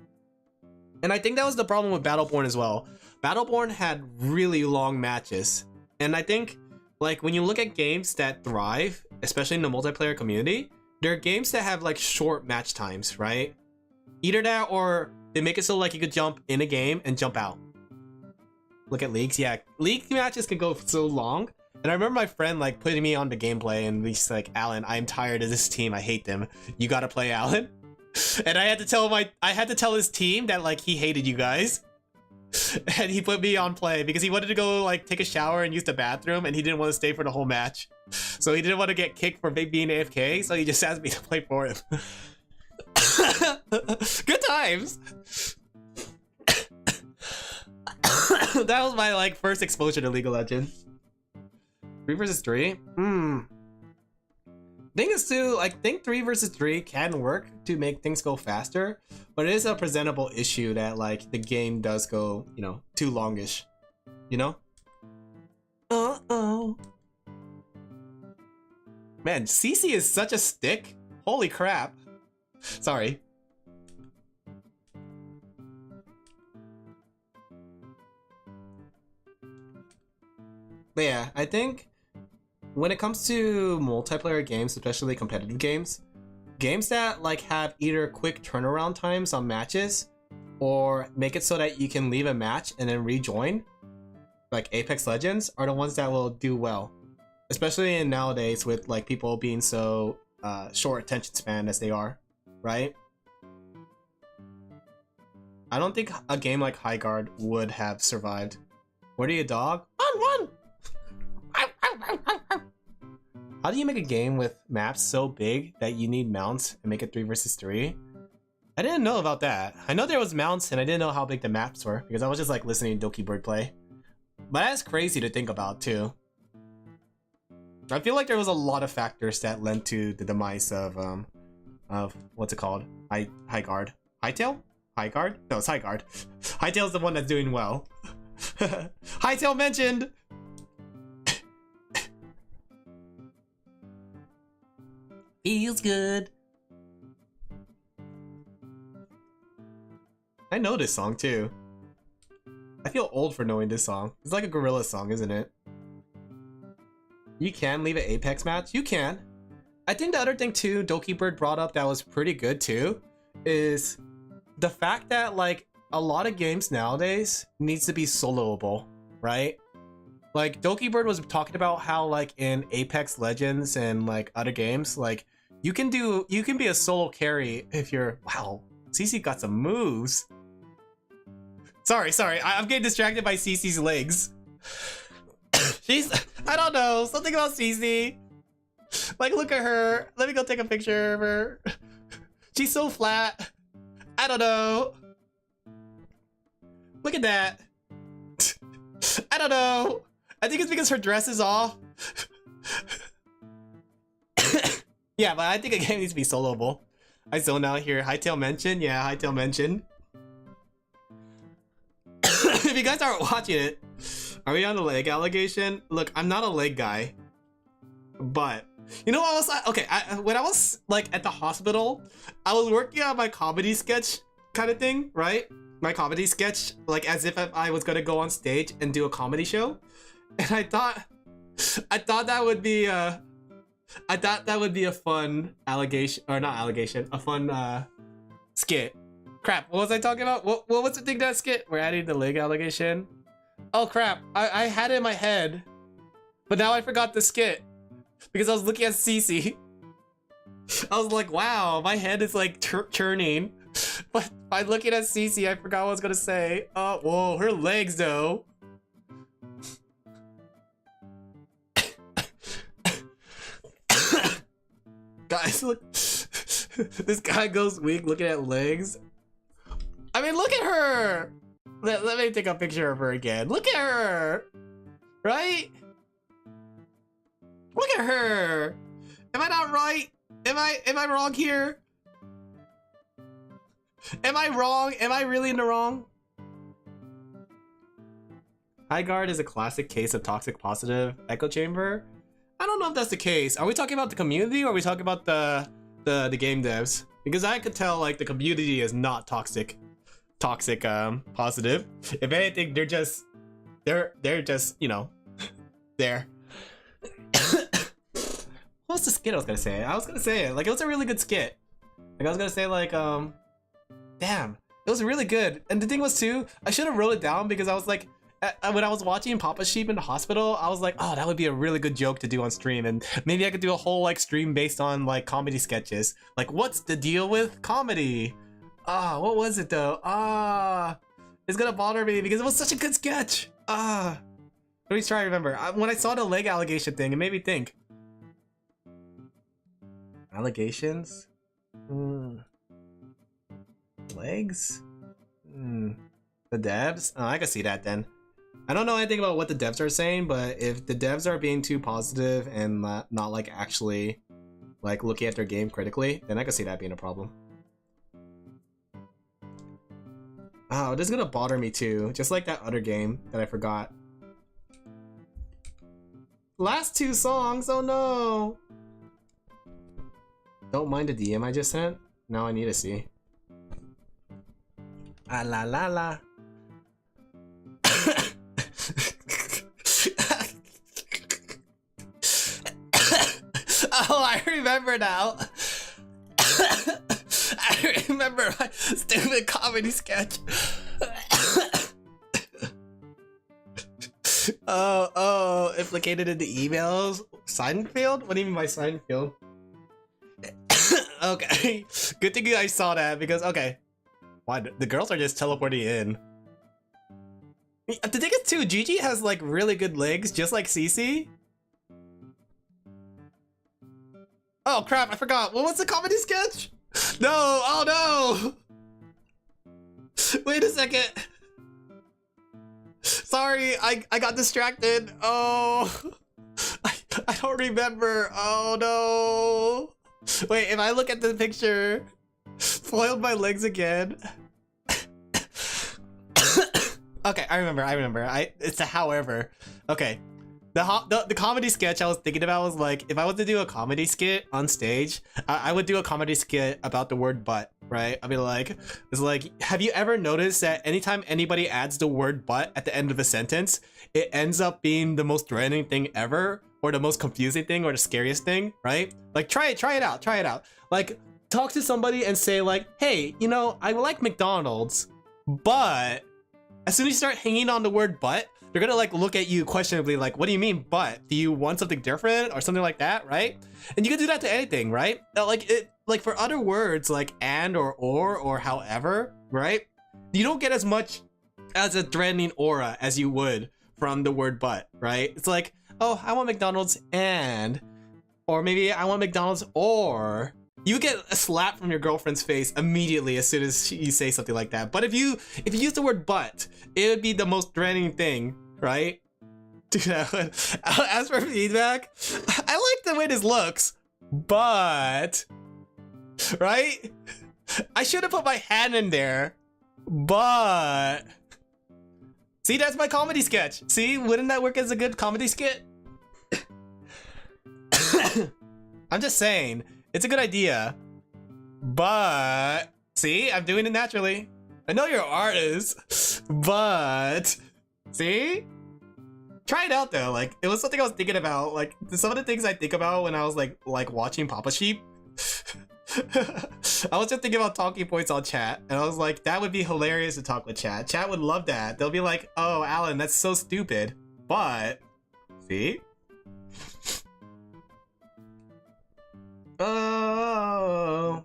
And I think that was the problem with Battleborn as well. Battleborn had really long matches, and I think like when you look at games that thrive, especially in the multiplayer community, there are games that have like short match times, right? Either that, or they make it so like you could jump in a game and jump out. Look at leagues, yeah. League matches can go so long. And I remember my friend like putting me on the gameplay, and he's like, Alan, I'm tired of this team. I hate them. You gotta play Alan. And I had to tell his team that like he hated you guys. And he put me on play because he wanted to go like take a shower and use the bathroom, and he didn't want to stay for the whole match. So he didn't want to get kicked for being AFK, so he just asked me to play for him. Good times. That was my like first exposure to League of Legends. 3 versus 3? Thing is too, I think 3 versus 3 can work to make things go faster, but it is a presentable issue that like the game does go, you know, too longish, you know? Uh-oh. Man, CC is such a stick. Holy crap. Sorry. But yeah, I think when it comes to multiplayer games, especially competitive games, games that like have either quick turnaround times on matches or make it so that you can leave a match and then rejoin, like Apex Legends, are the ones that will do well. Especially in nowadays with like people being so short attention span as they are, right? I don't think a game like High Guard would have survived. What are you, dog? Run! How do you make a game with maps so big that you need mounts and make it 3 versus 3? I didn't know about that. I know there was mounts, and I didn't know how big the maps were because I was just like listening to Doki Bird play. But that's crazy to think about too. I feel like there was a lot of factors that led to the demise of what's it called? High Guard. Hightail? High Guard? No, it's High Guard. Hightail's the one that's doing well. Hightail mentioned! Feels good. I know this song too. I feel old for knowing this song. It's like a gorilla song, isn't it? You can leave an Apex match. You can. I think the other thing too, Dokibird brought up that was pretty good too, is the fact that like a lot of games nowadays needs to be soloable, right? Like Dokibird was talking about how like in Apex Legends and like other games, like you can be a solo carry if you're, wow, CC got some moves. Sorry, I'm getting distracted by CC's legs. She's, I don't know, something about CC. Like, look at her. Let me go take a picture of her. She's so flat. I don't know. Look at that. I don't know. I think it's because her dress is off. Yeah, but I think a game needs to be soloable. I zone out here. Hightail mention? Yeah, Hightail mention. If you guys aren't watching it, are we on the leg allegation? Look, I'm not a leg guy. But, you know what I was like? Okay, when I was like at the hospital, I was working on my comedy sketch kind of thing, right? My comedy sketch, like as if I was gonna go on stage and do a comedy show. And I thought that would be a fun allegation, or not allegation, a fun skit. Crap, what was I talking about? What was the thing that skit? We're adding the leg allegation. Oh crap, I had it in my head, but now I forgot the skit because I was looking at Cece. I was like, wow, my head is like churning. But by looking at Cece, I forgot what I was gonna say. Oh, whoa, her legs though. Guys, look. This guy goes weak looking at legs. I mean, look at her. Let me take a picture of her again. Look at her. Right? Look at her. Am I not right? Am I wrong here? Am I wrong? Am I really in the wrong? High Guard is a classic case of toxic positive echo chamber. I don't know if that's the case. Are we talking about the community or are we talking about the game devs? Because I could tell like the community is not toxic positive. If anything, they're just you know, there. What's the skit I was gonna say? I was gonna say it like it was a really good skit. Like I was gonna say like damn, it was really good. And the thing was too, I should have wrote it down because I was like, when I was watching Papa Sheep in the hospital, I was like, oh, that would be a really good joke to do on stream, and maybe I could do a whole like stream based on like comedy sketches. Like, what's the deal with comedy? Ah, what was it though? Ah, it's gonna bother me because it was such a good sketch. Ah, let me try to remember. When I saw the leg allegation thing, it made me think. Allegations? Legs? The devs? Oh, I can see that then. I don't know anything about what the devs are saying, but if the devs are being too positive and not like actually like looking at their game critically, then I can see that being a problem. Oh, this is gonna bother me too, just like that other game that I forgot. Last two songs, oh no! Don't mind the DM I just sent. Now I need to see. Ah la la la. Oh, I remember now. I remember my stupid comedy sketch. Oh, implicated in the emails? Sign field? What do you mean by sign field? Okay, good thing you guys saw that because, okay. Why, the girls are just teleporting in. The thing is too, Gigi has like really good legs, just like Cece. Oh crap, I forgot. What was the comedy sketch? No, oh no! Wait a second. Sorry, I got distracted. Oh, I don't remember. Oh no. Wait, if I look at the picture, foiled my legs again. Okay, I remember. It's a however. Okay. The comedy sketch I was thinking about was like, if I was to do a comedy skit on stage, I would do a comedy skit about the word butt, right? I'd be like, it's like, have you ever noticed that anytime anybody adds the word butt at the end of a sentence, it ends up being the most threatening thing ever? or the most confusing thing or the scariest thing, right? Like try it out. Like talk to somebody and say like, hey, you know, I like McDonald's, but as soon as you start hanging on the word but, they're gonna like look at you questionably like, what do you mean but? Do you want something different or something like that, right? And you can do that to anything, right? Like for other words like and or however, right? You don't get as much as a threatening aura as you would from the word but, right? It's like, oh, I want McDonald's and, or maybe I want McDonald's or. You get a slap from your girlfriend's face immediately as soon as you say something like that. But if you use the word but, it would be the most threatening thing, right? Dude, as for feedback, I like the way this looks, but, right? I should have put my hand in there, but. See, that's my comedy sketch. See, wouldn't that work as a good comedy skit? I'm just saying. It's a good idea, but see, I'm doing it naturally. I know you're an artist, but see? Try it out though. Like, it was something I was thinking about. Like, some of the things I think about when I was like watching Papa Sheep. I was just thinking about talking points on chat, and I was like, that would be hilarious to talk with chat. Chat would love that. They'll be like, oh, Alan, that's so stupid. But, see? Oh,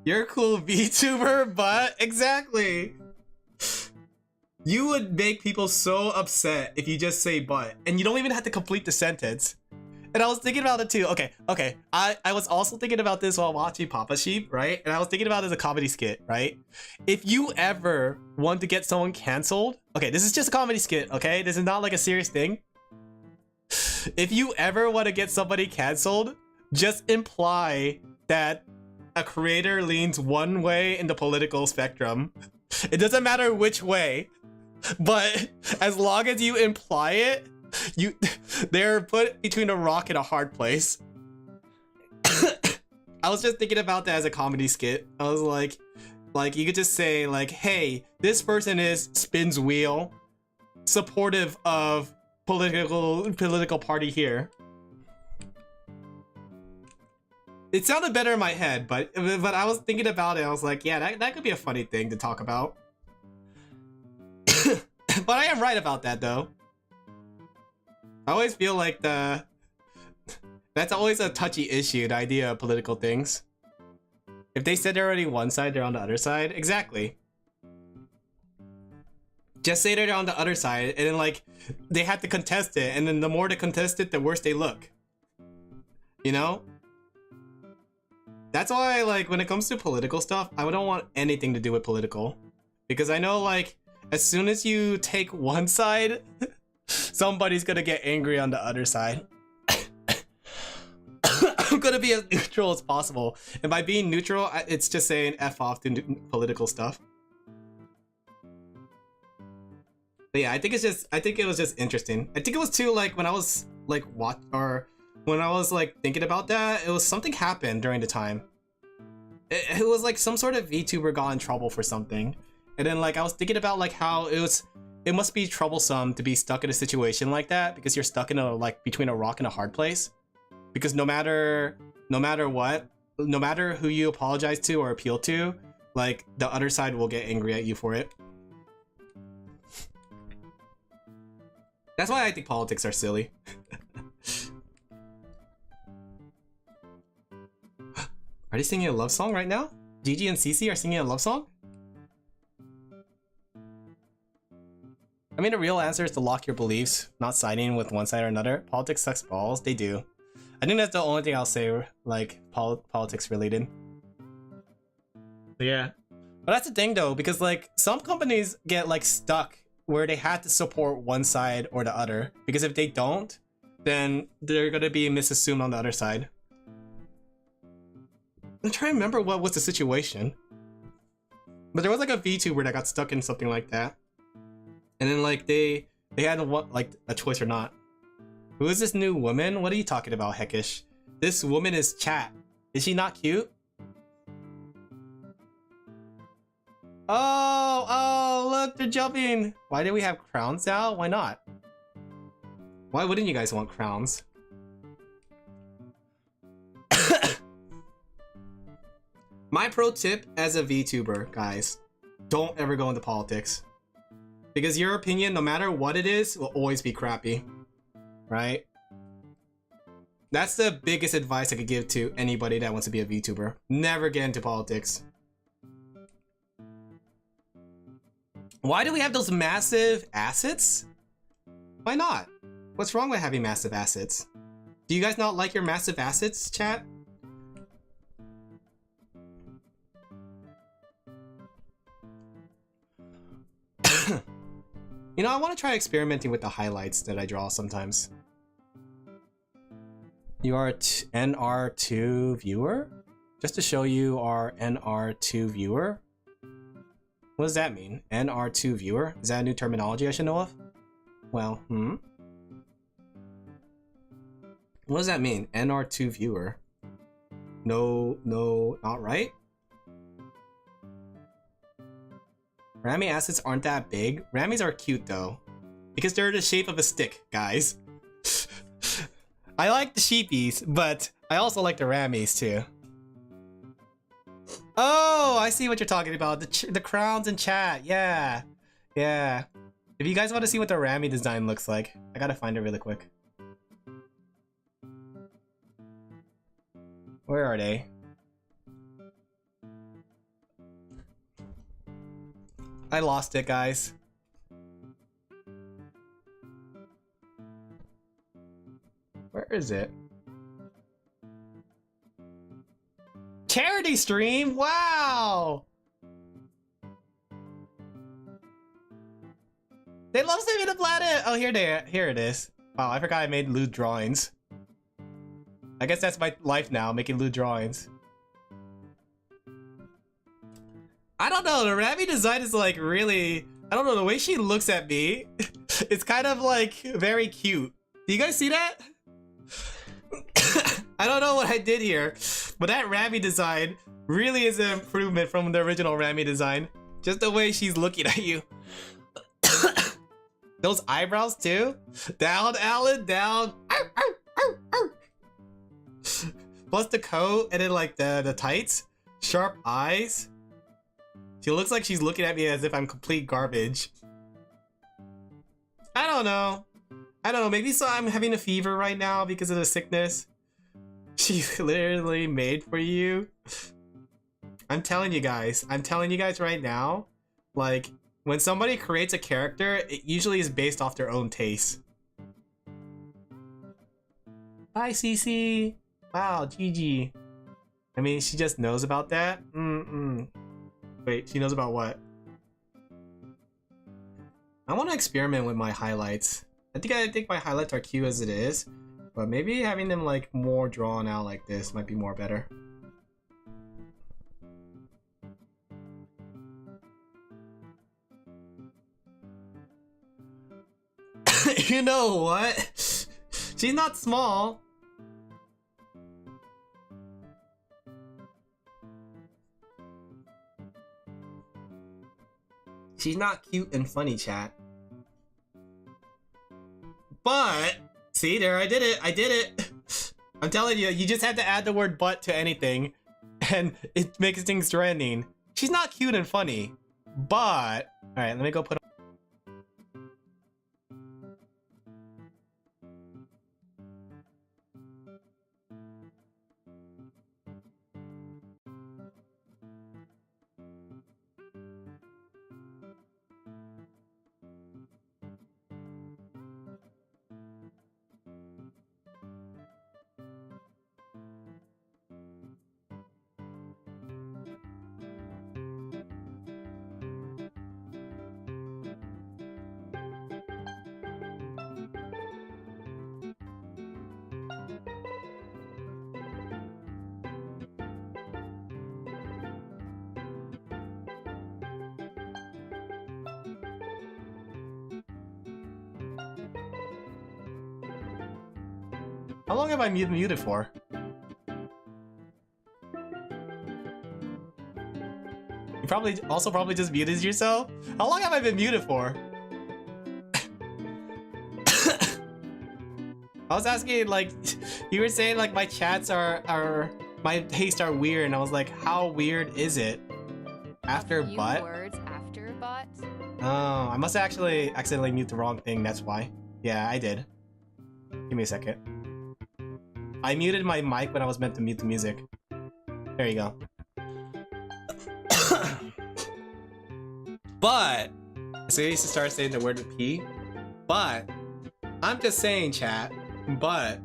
you're a cool VTuber, but exactly. You would make people so upset if you just say but, and you don't even have to complete the sentence. And I was thinking about it too. Okay. I was also thinking about this while watching Papa Sheep, right? And I was thinking about it as a comedy skit, right? If you ever want to get someone canceled, okay, this is just a comedy skit, okay? This is not like a serious thing. If you ever want to get somebody canceled, just imply that a creator leans one way in the political spectrum. It doesn't matter which way, but as long as you imply it, they're put between a rock and a hard place. I was just thinking about that as a comedy skit. I was like you could just say like, hey, this person is spins wheel, supportive of political party here. It sounded better in my head, but I was thinking about it. I was like, yeah, that could be a funny thing to talk about. But I am right about that though. I always feel like that's always a touchy issue, the idea of political things. If they said they're already one side, they're on the other side. Exactly. Just say they're on the other side, and then like they have to contest it, and then the more they contest it, the worse they look. You know? That's why, like, when it comes to political stuff, I don't want anything to do with political. Because I know, like, as soon as you take one side, somebody's gonna get angry on the other side. I'm gonna be as neutral as possible. And by being neutral, it's just saying F off to political stuff. But yeah, I think it was just interesting. I think it was too, like, when I was like when I was like thinking about that, it was something happened during the time. It was like some sort of VTuber got in trouble for something. And then like I was thinking about like how it must be troublesome to be stuck in a situation like that, because you're stuck in a like between a rock and a hard place. Because no matter what, no matter who you apologize to or appeal to, like the other side will get angry at you for it. That's why I think politics are silly. Are they singing a love song right now? Gigi and Cece are singing a love song? I mean, the real answer is to lock your beliefs, not siding with one side or another. Politics sucks balls. They do. I think that's the only thing I'll say, like, politics related. So, yeah. But that's the thing, though, because, like, some companies get, like, stuck where they have to support one side or the other. Because if they don't, then they're gonna be misassumed on the other side. I'm trying to remember what was the situation. But there was, like, a VTuber that got stuck in something like that. And then, like, they had, like, a choice or not. Who is this new woman? What are you talking about, Heckish? This woman is Chat. Is she not cute? Oh, look, they're jumping. Why do we have crowns now? Why not? Why wouldn't you guys want crowns? My pro tip as a VTuber, guys, don't ever go into politics. Because your opinion, no matter what it is, will always be crappy. Right? That's the biggest advice I could give to anybody that wants to be a VTuber. Never get into politics. Why do we have those massive assets? Why not? What's wrong with having massive assets? Do you guys not like your massive assets, chat? You know, I want to try experimenting with the highlights that I draw sometimes. You are NR2 viewer? Just to show you our NR2 viewer? What does that mean? NR2 viewer? Is that a new terminology I should know of? Well, What does that mean? NR2 viewer? No, not right? Rami assets aren't that big. Ramis are cute though. Because they're the shape of a stick, guys. I like the sheepies, but I also like the Ramis too. Oh, I see what you're talking about. The crowns in chat. Yeah. Yeah. If you guys want to see what the Rami design looks like, I gotta find it really quick. Where are they? I lost it, guys. Where is it? Charity stream? Wow! They love saving the planet! Oh, here it is. Wow, I forgot I made lewd drawings. I guess that's my life now, making lewd drawings. I don't know, the Rami design is like really... I don't know, the way she looks at me, it's kind of like very cute. Do you guys see that? I don't know what I did here, but that Rami design really is an improvement from the original Rami design. Just the way she's looking at you. Those eyebrows too? Down, Alin, down. Ow, ow, ow, ow. Plus the coat and then like the tights. Sharp eyes. She looks like she's looking at me as if I'm complete garbage. I don't know. Maybe so I'm having a fever right now because of the sickness. She's literally made for you. I'm telling you guys right now, like, when somebody creates a character, it usually is based off their own taste. Hi, Cece. Wow, GG. I mean, she just knows about that? Wait, she knows about what? I want to experiment with my highlights. I think my highlights are cute as it is, but maybe having them like more drawn out like this might be more better. You know what? She's not small. She's not cute and funny, chat. But, see there, I did it. I'm telling you, you just had to add the word but to anything, and it makes things trending. She's not cute and funny, but... Alright, let me go put How long have I muted for? You probably just muted yourself? How long have I been muted for? I was asking, like, you were saying, like, my chats are my tastes are weird, and I was like, how weird is it? After a few butt? words after butt? Oh, I must have actually accidentally mute the wrong thing, that's why. Yeah, I did. Give me a second. I muted my mic when I was meant to mute the music. There you go. But, so I used to start saying the word with P. But, I'm just saying, chat, but,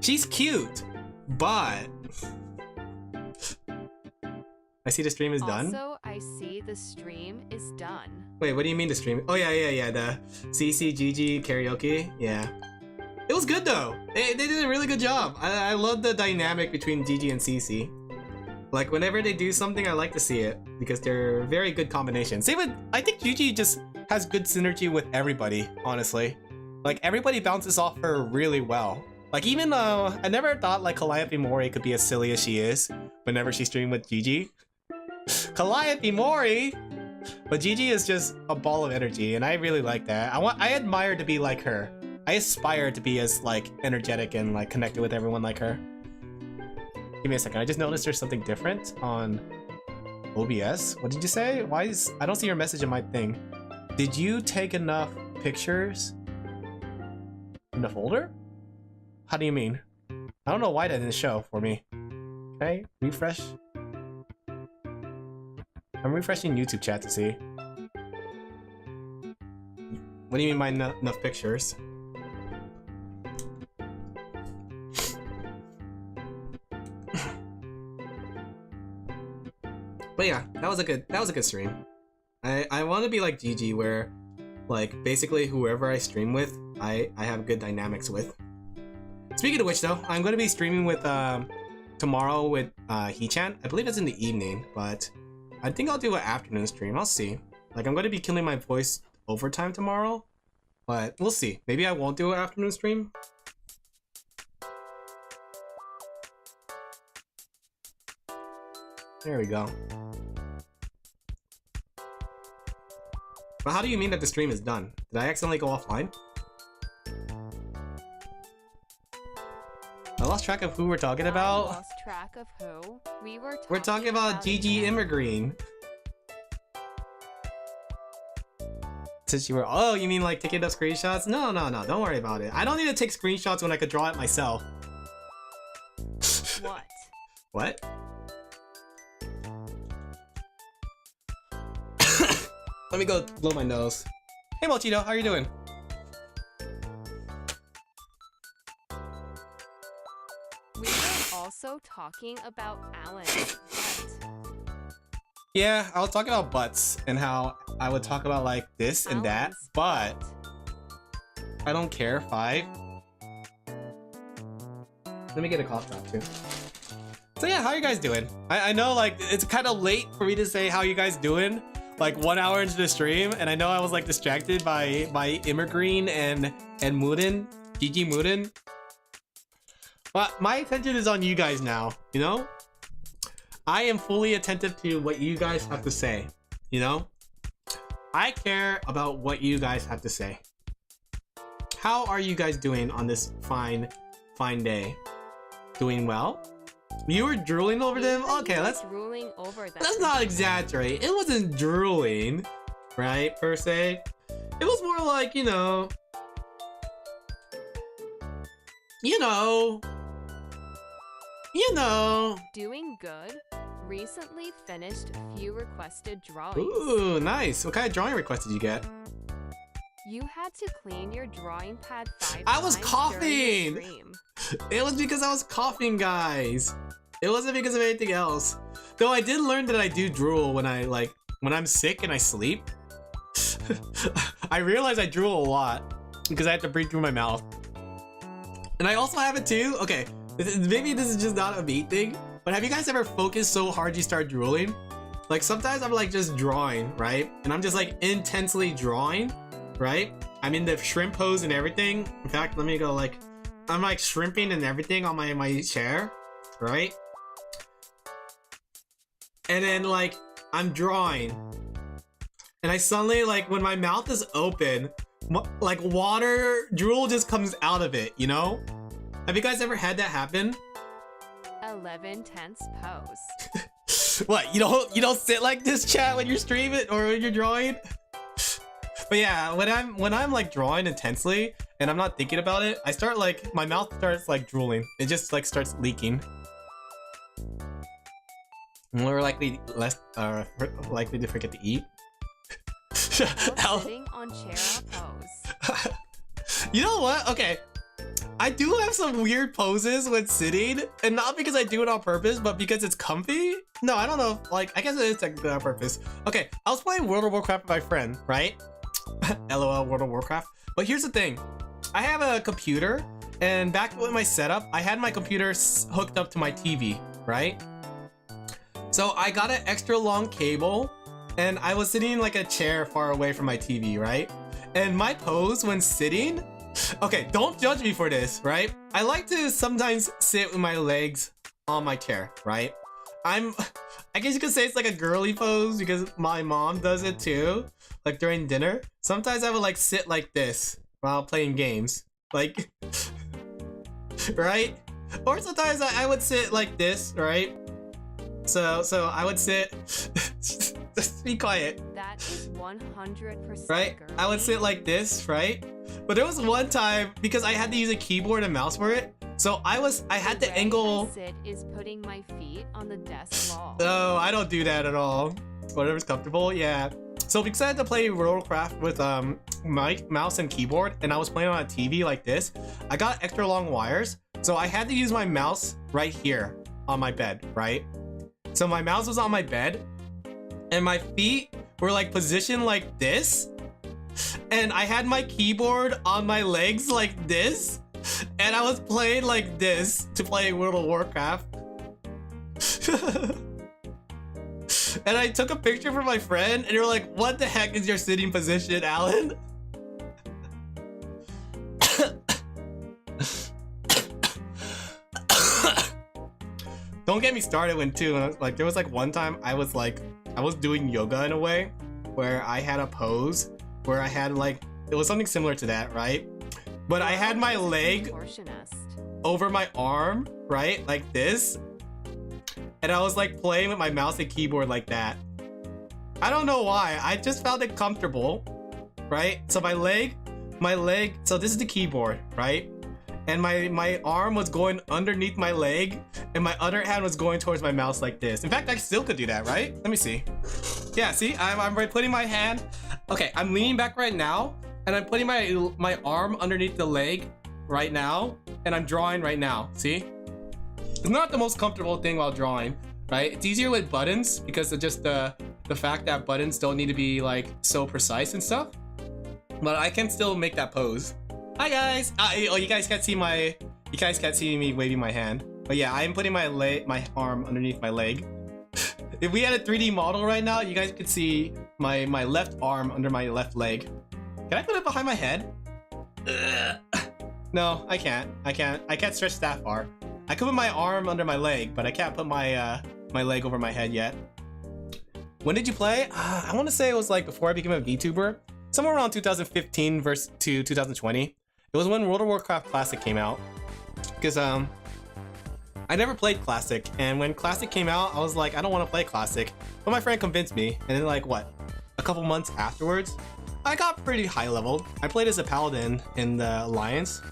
she's cute, but, I see the stream is done. Also, I see the stream is done. Wait, what do you mean the stream? Oh yeah, the CCGG karaoke, yeah. It was good though. They did a really good job. I love the dynamic between Gigi and CC. Like whenever they do something, I like to see it because they're very good combinations. Same with, I think Gigi just has good synergy with everybody, honestly. Like everybody bounces off her really well. Like even though I never thought like Calliope Mori could be as silly as she is whenever she streamed with Gigi. Calliope Mori! But Gigi is just a ball of energy and I really like that. I admire to be like her. I aspire to be as like energetic and like connected with everyone like her. Give me a second. I just noticed there's something different on OBS. What did you say? Why is I don't see your message in my thing. Did you take enough pictures in the folder? How do you mean? I don't know why that didn't show for me. Okay, refresh. I'm refreshing YouTube chat to see. What do you mean by enough pictures? But yeah, that was a good stream. I want to be like Gigi where like basically whoever I stream with, I have good dynamics with. Speaking of which though, I'm going to be streaming with tomorrow with Hee-chan. I believe it's in the evening, but I think I'll do an afternoon stream. I'll see. Like I'm going to be killing my voice overtime tomorrow, but we'll see. Maybe I won't do an afternoon stream. There we go. But how do you mean that the stream is done? Did I accidentally go offline? I lost track of who we're talking about. I lost track of who? We're talking about Gigi Immergreen. Since you were, oh, you mean like taking enough screenshots? No, don't worry about it. I don't need to take screenshots when I could draw it myself. What? What? Let me go blow my nose. Hey Mochito, how are you doing? We were also talking about Alan's butt. Yeah, I was talking about butts and how I would talk about like this and that, but I don't care. 5. Let me get a cough drop too. So yeah, how are you guys doing? I know like it's kind of late for me to say how you guys doing. Like 1 hour into the stream, and I know I was like distracted by Immergreen and Muden, Gigi Muden. But my attention is on you guys now, you know? I am fully attentive to what you guys have to say, you know? I care about what you guys have to say. How are you guys doing on this fine day? Doing well? You were drooling over them? Okay, let's not exaggerate. It wasn't drooling, right, per se. It was more like, you know. Doing good. Recently finished a few requested drawings. Ooh, nice. What kind of drawing request did you get? You had to clean your drawing pad 5 I was times coughing! during the stream. It was because I was coughing, guys. It wasn't because of anything else. Though I did learn that I do drool when I'm sick and I sleep. I realize I drool a lot because I have to breathe through my mouth. And I also have it too. Okay, maybe this is just not a me thing, but have you guys ever focused so hard you start drooling? Like sometimes I'm like just drawing, right? And I'm just like intensely drawing, right? I'm in the shrimp pose and everything. In fact, let me go like, I'm like shrimping and everything on my chair, right? And then like I'm drawing, and I suddenly like when my mouth is open, like water drool just comes out of it, you know? Have you guys ever had that happen? 11 tense pose. What, you don't sit like this, chat, when you're streaming or when you're drawing? But yeah, when I'm like drawing intensely and I'm not thinking about it, I start like my mouth starts like drooling. It just like starts leaking. More likely less likely to forget to eat. Sitting on chair pose. You know what? Okay. I do have some weird poses when sitting, and not because I do it on purpose, but because it's comfy. No, I don't know. Like, I guess it is technically on purpose. Okay, I was playing World of Warcraft with my friend, right? LOL, World of Warcraft. But here's the thing. I have a computer, and back with my setup, I had my computer hooked up to my TV, right? So I got an extra long cable, and I was sitting in like a chair far away from my TV, right? And my pose when sitting, okay, don't judge me for this, right? I like to sometimes sit with my legs on my chair, right? I guess you could say it's like a girly pose because my mom does it too. Like during dinner, sometimes I would like sit like this while playing games, like, right? Or sometimes I would sit like this, right? So I would sit, just be quiet. That is 100% right? girly. I would sit like this, right? But there was one time because I had to use a keyboard and mouse for it. So I had to The way angle. I sit is putting my feet on the desk wall. No, I don't do that at all. Whatever's comfortable, yeah. So because I had to play World of Warcraft with mic, mouse, and keyboard, and I was playing on a TV like this, I got extra long wires. So I had to use my mouse right here on my bed, right? So my mouse was on my bed, and my feet were like positioned like this, and I had my keyboard on my legs like this, and I was playing like this to play World of Warcraft. And I took a picture for my friend, and they were like, "What the heck is your sitting position, Alan?" Don't get me started when too. Like there was like one time I was doing yoga in a way where I had a pose where I had like, it was something similar to that, right? But I had my leg Contortionist. over my arm, right? Like this. And I was like playing with my mouse and keyboard like that. I don't know why. I just found it comfortable, right? So my leg, so this is the keyboard, right? And my arm was going underneath my leg, and my other hand was going towards my mouse like this. In fact, I still could do that, right? Let me see. Yeah, see, I'm putting my hand. Okay, I'm leaning back right now, and I'm putting my arm underneath the leg right now, and I'm drawing right now. See? It's not the most comfortable thing while drawing, right? It's easier with buttons because of just the fact that buttons don't need to be like so precise and stuff. But I can still make that pose. Hi guys! Oh, you guys can't see me waving my hand. But yeah, I'm putting my arm underneath my leg. If we had a 3D model right now, you guys could see my left arm under my left leg. Can I put it behind my head? No, I can't. I can't stretch that far. I could put my arm under my leg, but I can't put my leg over my head yet. When did you play? I want to say it was like before I became a VTuber. Somewhere around 2015 to 2020. It was when World of Warcraft Classic came out. Because I never played Classic, and when Classic came out, I was like, I don't want to play Classic. But my friend convinced me, and then like what? A couple months afterwards, I got pretty high leveled. I played as a paladin in the Alliance,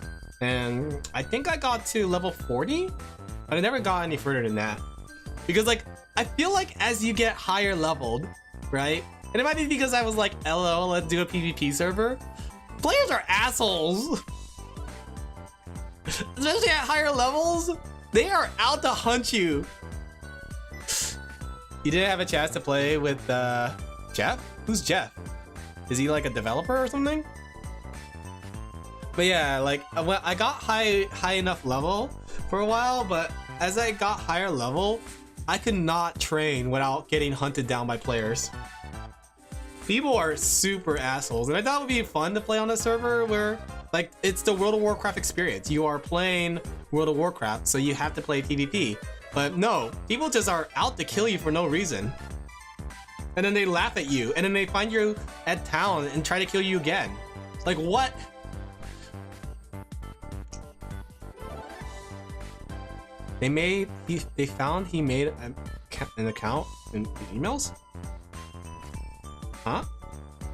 and I think I got to level 40, but I never got any further than that. Because like, I feel like as you get higher leveled, right? And it might be because I was like, LOL, let's do a PvP server. Players are assholes. Especially at higher levels, they are out to hunt you. You didn't have a chance to play with Jeff? Who's Jeff? Is he like a developer or something? But yeah, like I got high enough level for a while, but as I got higher level, I could not train without getting hunted down by players. People are super assholes, and I thought it would be fun to play on a server where like it's the World of Warcraft experience. You are playing World of Warcraft, so you have to play PvP. But no, people just are out to kill you for no reason. And then they laugh at you, and then they find you at town and try to kill you again. Like what? They found he made an account in emails? Huh?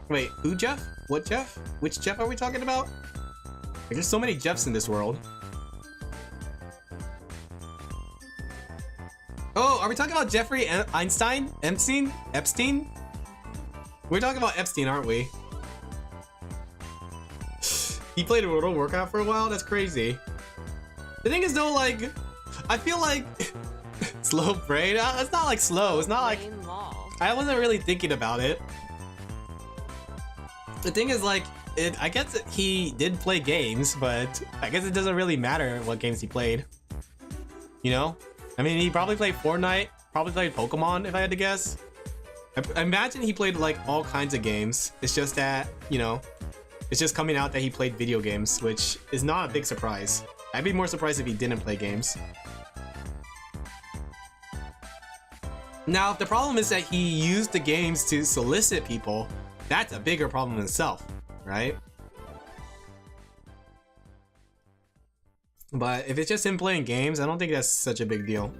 Wait, who Jeff? What Jeff? Which Jeff are we talking about? Like, there's so many Jeffs in this world. Oh, are we talking about Jeffrey Einstein? Epstein? We're talking about Epstein, aren't we? He played World of Warcraft for a while? That's crazy. The thing is though, like, I feel like slow brain. It's not like slow. It's not like I wasn't really thinking about it. The thing is, like, I guess that he did play games, but I guess it doesn't really matter what games he played. You know? I mean, he probably played Fortnite, probably played Pokemon, if I had to guess. I imagine he played, like, all kinds of games. It's just that, you know, it's just coming out that he played video games, which is not a big surprise. I'd be more surprised if he didn't play games. Now, if the problem is that he used the games to solicit people, that's a bigger problem in itself, right? But if it's just him playing games, I don't think that's such a big deal.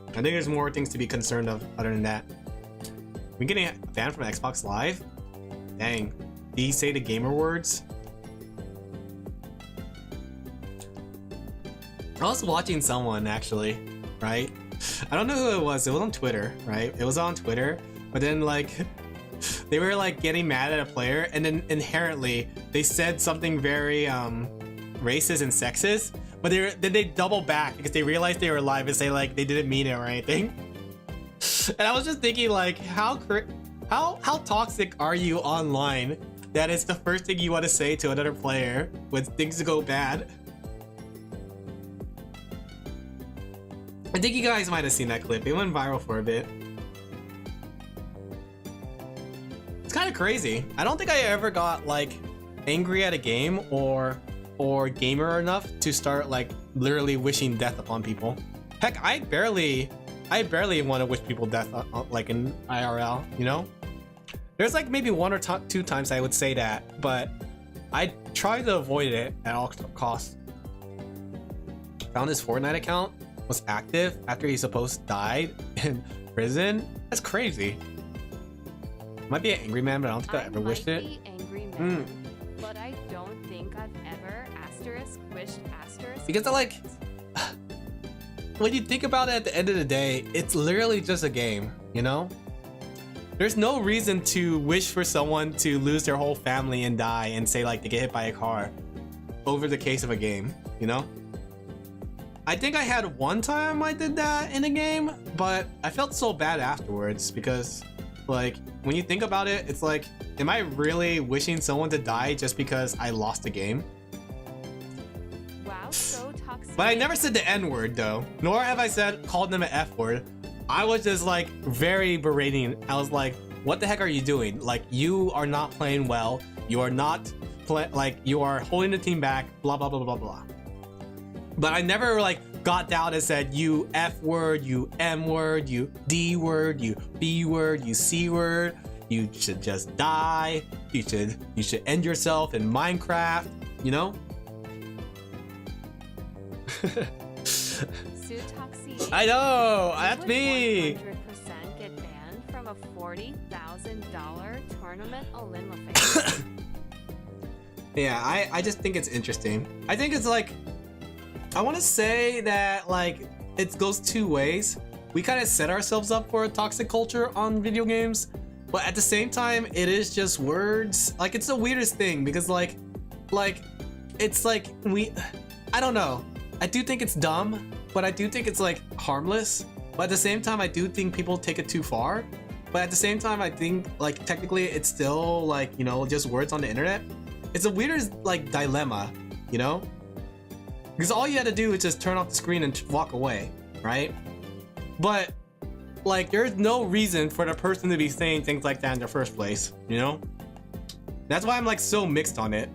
I think there's more things to be concerned of other than that. We getting banned from Xbox Live? Dang. Did he say the gamer words? I was watching someone actually, right? I don't know who it was. It was on Twitter, right? It was on Twitter, but then like they were like getting mad at a player, and then inherently they said something very racist and sexist, but then they double back because they realized they were live and say like they didn't mean it or anything. And I was just thinking like how toxic are you online that it's the first thing you want to say to another player when things go bad? I think you guys might have seen that clip. It went viral for a bit. It's kind of crazy. I don't think I ever got like angry at a game or gamer enough to start like literally wishing death upon people. Heck, I barely want to wish people death like in IRL, you know? There's like maybe one or two times I would say that, but I try to avoid it at all costs. Found his Fortnite account was active after he supposed died in prison. That's crazy. Might be an angry man, but I don't think I ever wished it. Angry man, but I don't think I've ever wished because I like when you think about it at the end of the day, it's literally just a game, you know? There's no reason to wish for someone to lose their whole family and die and say like they get hit by a car over the case of a game, you know? I think I had one time I did that in a game, but I felt so bad afterwards because like when you think about it, it's like, am I really wishing someone to die just because I lost a game? Wow, so toxic. But I never said the N-word though, nor have I called them an F-word. I was just like very berating. I was like, what the heck are you doing? Like, you are not playing well. You are not like, you are holding the team back, blah, blah, blah, blah, blah. But I never like got down and said, you F-word, you M-word, you D-word, you B-word, you C-word. You should just die. You should end yourself in Minecraft, you know? I know, that's me. 100% get banned from a $40,000 tournament. Alin Laphel. Yeah, I just think it's interesting. I think it's like, I want to say that like it goes two ways. We kind of set ourselves up for a toxic culture on video games, but at the same time, it is just words. Like, it's the weirdest thing because like it's like I don't know. I do think it's dumb, but I do think it's like harmless. But at the same time, I do think people take it too far. But at the same time, I think like technically it's still like, you know, just words on the internet. It's a weird like dilemma, you know? Because all you had to do is just turn off the screen and walk away, right? But like there's no reason for the person to be saying things like that in the first place, you know? That's why I'm like so mixed on it.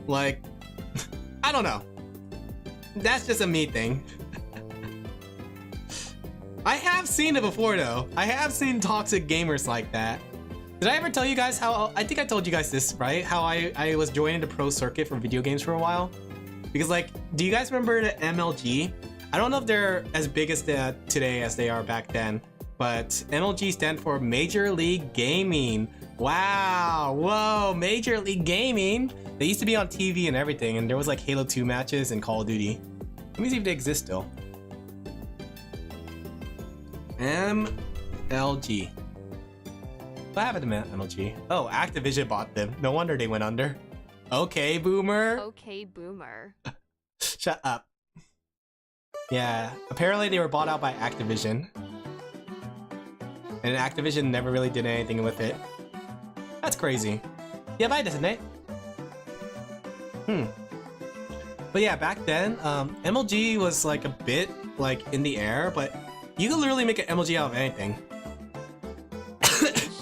Like, I don't know. That's just a me thing. I have seen it before though. I have seen toxic gamers like that. Did I ever tell you guys how, I think I told you guys this, right? How I was joining the pro circuit for video games for a while? Because like, do you guys remember the MLG? I don't know if they're as big as today as they are back then, but MLG stand for Major League Gaming. Wow, whoa, Major League Gaming. They used to be on TV and everything, and there was like Halo 2 matches and Call of Duty. Let me see if they exist still. MLG. What happened to MLG? Oh, Activision bought them. No wonder they went under. Okay, boomer. Okay, boomer. Shut up. Yeah, apparently they were bought out by Activision. And Activision never really did anything with it. That's crazy. Yeah, bye, Disney. But yeah, back then, MLG was like a bit like in the air, but you could literally make an MLG out of anything.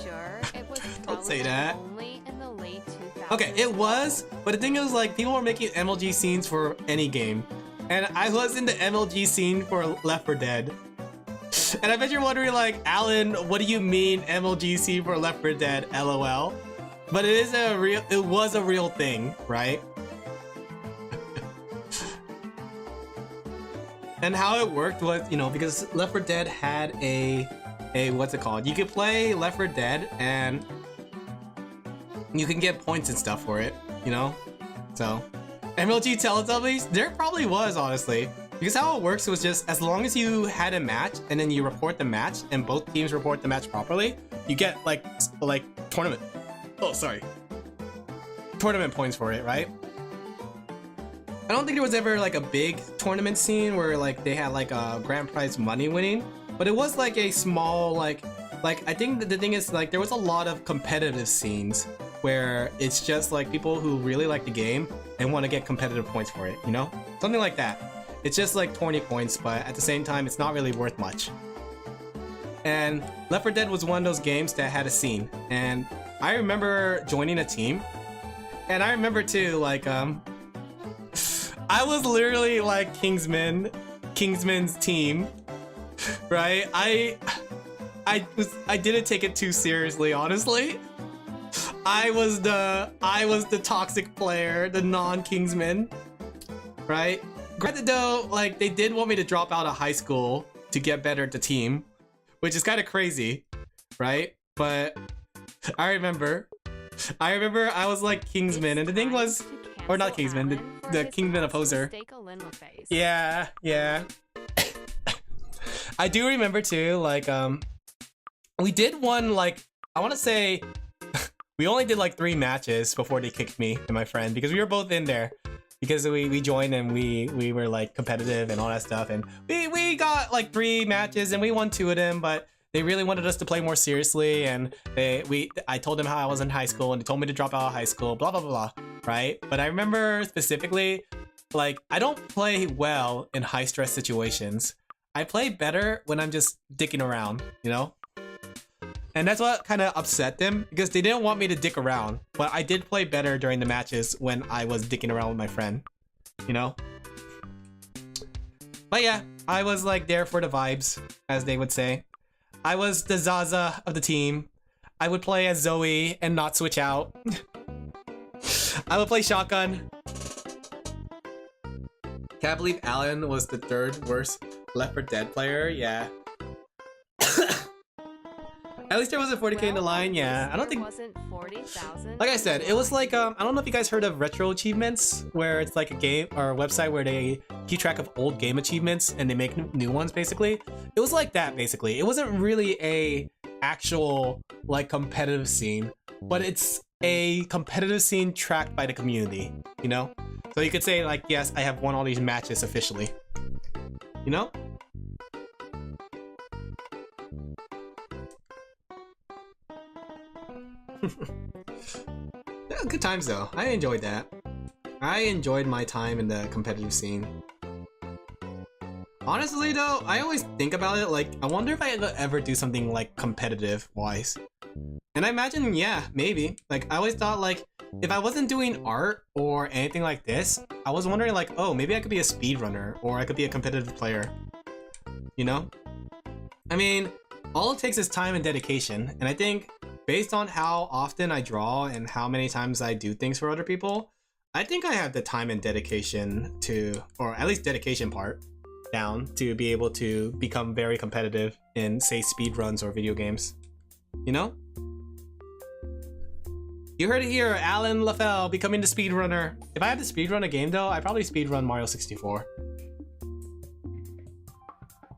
Sure, it was Don't say that. only in the late 2000s. Okay, it was, but the thing is like people were making MLG scenes for any game. And I was in the MLG scene for Left 4 Dead. And I bet you're wondering like, Alan, what do you mean MLG scene for Left 4 Dead? LOL. But it was a real thing, right? And how it worked was, you know, because Left 4 Dead had a what's it called? You could play Left 4 Dead and you can get points and stuff for it, you know? So, MLG Teletubbies? There probably was, honestly. Because how it works was just, as long as you had a match and then you report the match and both teams report the match properly, you get like tournament. Oh, sorry. Tournament points for it, right? I don't think there was ever like a big tournament scene where like they had like a grand prize money winning, but it was like a small like I think the thing is like there was a lot of competitive scenes where it's just like people who really like the game and want to get competitive points for it, you know? Something like that. It's just like 20 points, but at the same time, it's not really worth much. And Left 4 Dead was one of those games that had a scene, and I remember joining a team, and I remember too, like, I was literally like Kingsman's team, right? I didn't take it too seriously, honestly. I was the toxic player, the non-Kingsman, right? Granted though, like they did want me to drop out of high school to get better at the team, which is kind of crazy, right? But I remember I was like Kingsman, and the thing was, or not Kingsman, the Kingsman opposer. Yeah. I do remember too, like we did one, like I want to say we only did like 3 matches before they kicked me and my friend, because we were both in there. Because we joined and we were like competitive and all that stuff, and we got like 3 matches and we won 2 of them, but they really wanted us to play more seriously, and I told them how I was in high school and they told me to drop out of high school, blah blah blah, right? But I remember specifically, like I don't play well in high stress situations. I play better when I'm just dicking around, you know? And that's what kind of upset them, because they didn't want me to dick around, but I did play better during the matches when I was dicking around with my friend, you know? But yeah, I was like there for the vibes, as they would say. I was the Zaza of the team. I would play as Zoe and not switch out. I would play shotgun. Can't believe Alan was the 3rd worst Left 4 Dead player, yeah. At least there wasn't 40k in the line, yeah. I don't think... wasn't 40,000. Like I said, it was like, I don't know if you guys heard of Retro Achievements, where it's like a game or a website where they keep track of old game achievements and they make new ones, basically. It was like that, basically. It wasn't really a actual, like, competitive scene, but it's a competitive scene tracked by the community, you know? So you could say, like, yes, I have won all these matches officially. You know? Yeah, good times though. I enjoyed that. I enjoyed my time in the competitive scene. Honestly though, I always think about it like, I wonder if I could ever do something like competitive wise. And I imagine, yeah, maybe. Like I always thought like, if I wasn't doing art or anything like this, I was wondering like, oh, maybe I could be a speedrunner or I could be a competitive player. You know? I mean, all it takes is time and dedication, and I think based on how often I draw and how many times I do things for other people, I think I have the time and dedication to, or at least dedication part, down to be able to become very competitive in, say, speedruns or video games. You know? You heard it here, Alin Laphel becoming the speedrunner. If I had to speedrun a game though, I'd probably speedrun Mario 64.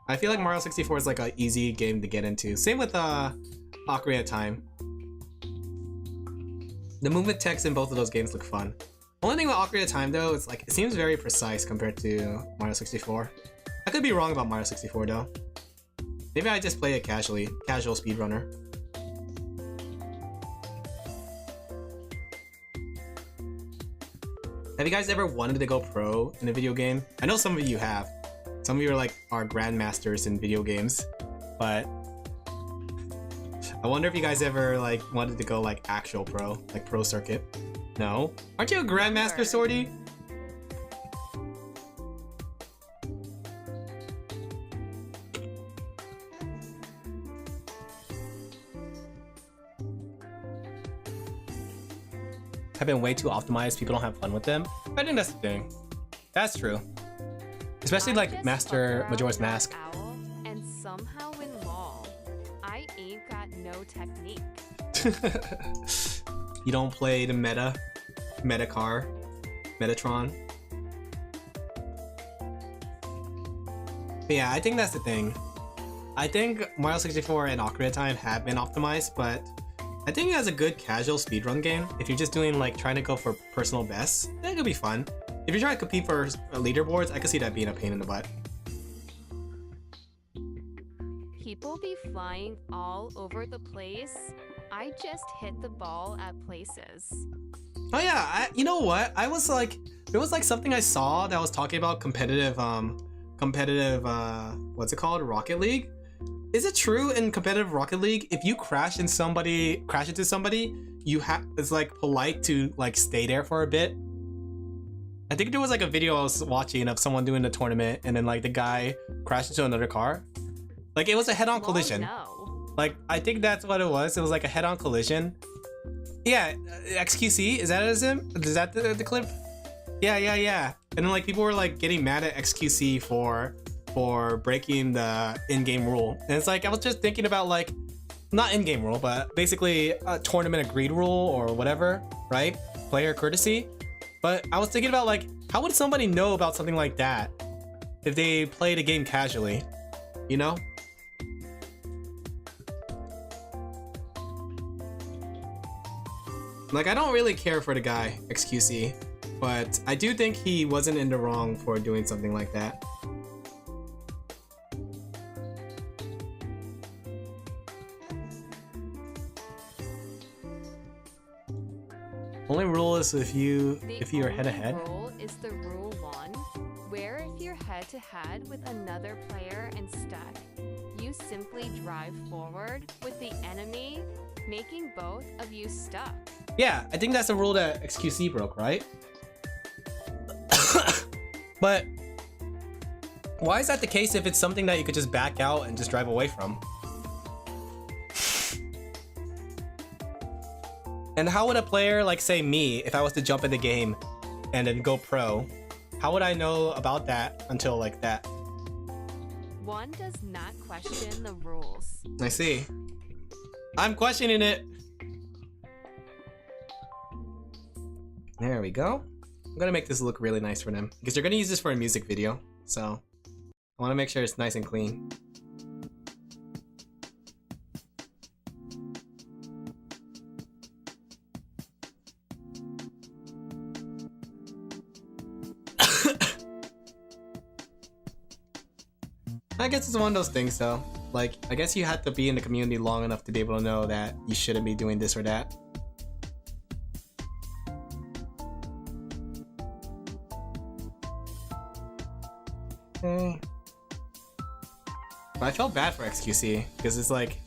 I feel like Mario 64 is like an easy game to get into. Same with Ocarina of Time. The movement text in both of those games look fun. Only thing with Ocarina of Time though, it's like it seems very precise compared to Mario 64. I could be wrong about Mario 64 though. Maybe I just play it casually, casual speedrunner. Have you guys ever wanted to go pro in a video game? I know some of you have. Some of you are grandmasters in video games, but I wonder if you guys ever like wanted to go like actual pro, like pro circuit. No? Aren't you a grandmaster, Sorty? Have been way too optimized, people don't have fun with them. I think that's the thing. That's true. Especially like Master Majora's Mask. Owl and somehow win LOL. I ain't got no technique. You don't play the Metacar, Metatron. But yeah, I think that's the thing. I think Mario 64 and Ocarina of Time have been optimized, but I think as a good casual speedrun game, if you're just doing like trying to go for personal bests, that could be fun. If you're trying to compete for leaderboards, I could see that being a pain in the butt. People be flying all over the place. I just hit the ball at places. Oh yeah, you know what? I was like, there was like something I saw that was talking about competitive, what's it called? Rocket League? Is it true in competitive Rocket League, if you crash into somebody, it's like polite to like stay there for a bit? I think there was like a video I was watching of someone doing the tournament and then like the guy crashed into another car. Like it was a head-on collision. No. Like I think that's what it was. It was like a head-on collision. Yeah, XQC, is that him? Is that the clip? Yeah. And then like people were like getting mad at XQC for breaking the in-game rule. And it's like I was just thinking about like, not in-game rule, but basically a tournament agreed rule or whatever, right? Player courtesy. But I was thinking about like, how would somebody know about something like that if they played a game casually, you know? Like, I don't really care for the guy, XQC, but I do think he wasn't in the wrong for doing something like that. Only rule is if you're head to head. The only rule is the rule 1, where if you're head to head with another player and stuck, you simply drive forward with the enemy, making both of you stuck. Yeah, I think that's a rule that XQC broke, right? But why is that the case if it's something that you could just back out and just drive away from? And how would a player like, say me, if I was to jump in the game and then go pro, how would I know about that until like that? One does not question the rules. I see. I'm questioning it. There we go. I'm gonna make this look really nice for them because they're gonna use this for a music video. So I wanna make sure it's nice and clean. I guess it's one of those things though. Like, I guess you have to be in the community long enough to be able to know that you shouldn't be doing this or that. Okay. But I felt bad for XQC because it's like,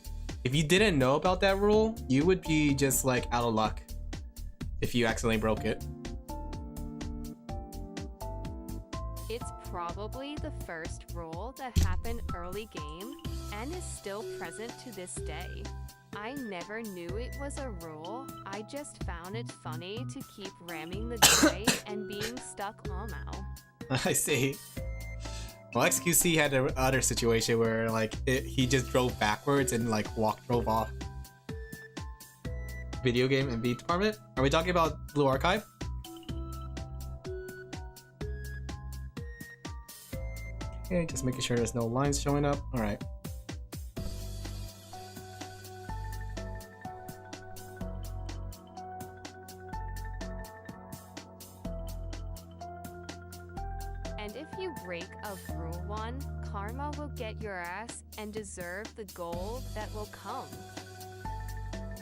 if you didn't know about that rule, you would be just like out of luck if you accidentally broke it. It's probably the first rule that happened early game and is still present to this day. I never knew it was a rule. I just found it funny to keep ramming the tray and being stuck now. I see. Well, XQC had another situation where like he just drove backwards and like drove off. Video game and beat department? Are we talking about Blue Archive? Okay, just making sure there's no lines showing up. Alright. And if you break of Rule 1, karma will get your ass and deserve the gold that will come.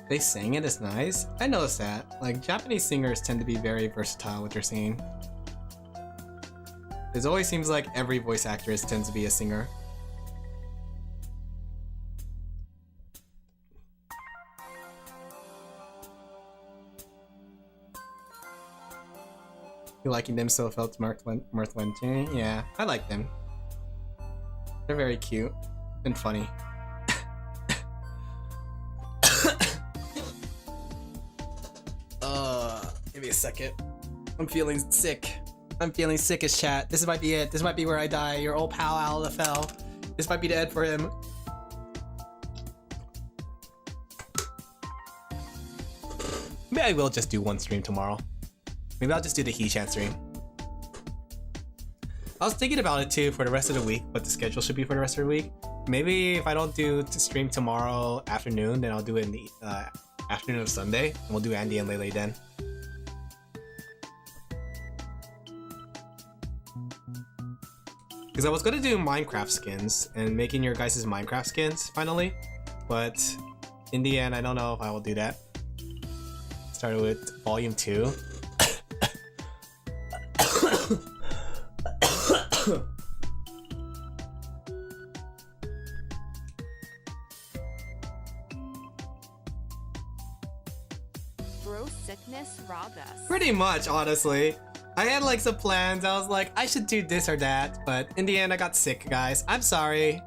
They sang it as nice? I noticed that. Like, Japanese singers tend to be very versatile with their singing. It always seems like every voice actress tends to be a singer. You liking them so felt Mirthwent? Yeah, I like them. They're very cute and funny. Give me a second. I'm feeling sick. I'm feeling sick as chat. This might be it. This might be where I die. Your old pal Alin Laphel. This might be the end for him. Maybe I will just do one stream tomorrow. Maybe I'll just do the He-Chan stream. I was thinking about it too for the rest of the week, what the schedule should be for the rest of the week. Maybe if I don't do to stream tomorrow afternoon, then I'll do it in the afternoon of Sunday, and we'll do Andy and Lele then. Because I was gonna do Minecraft skins and making your guys' Minecraft skins finally, but in the end, I don't know if I will do that. Started with Volume 2. Bro sickness robbed us. Pretty much, honestly. I had like some plans. I was like, I should do this or that, but in the end, I got sick, guys. I'm sorry.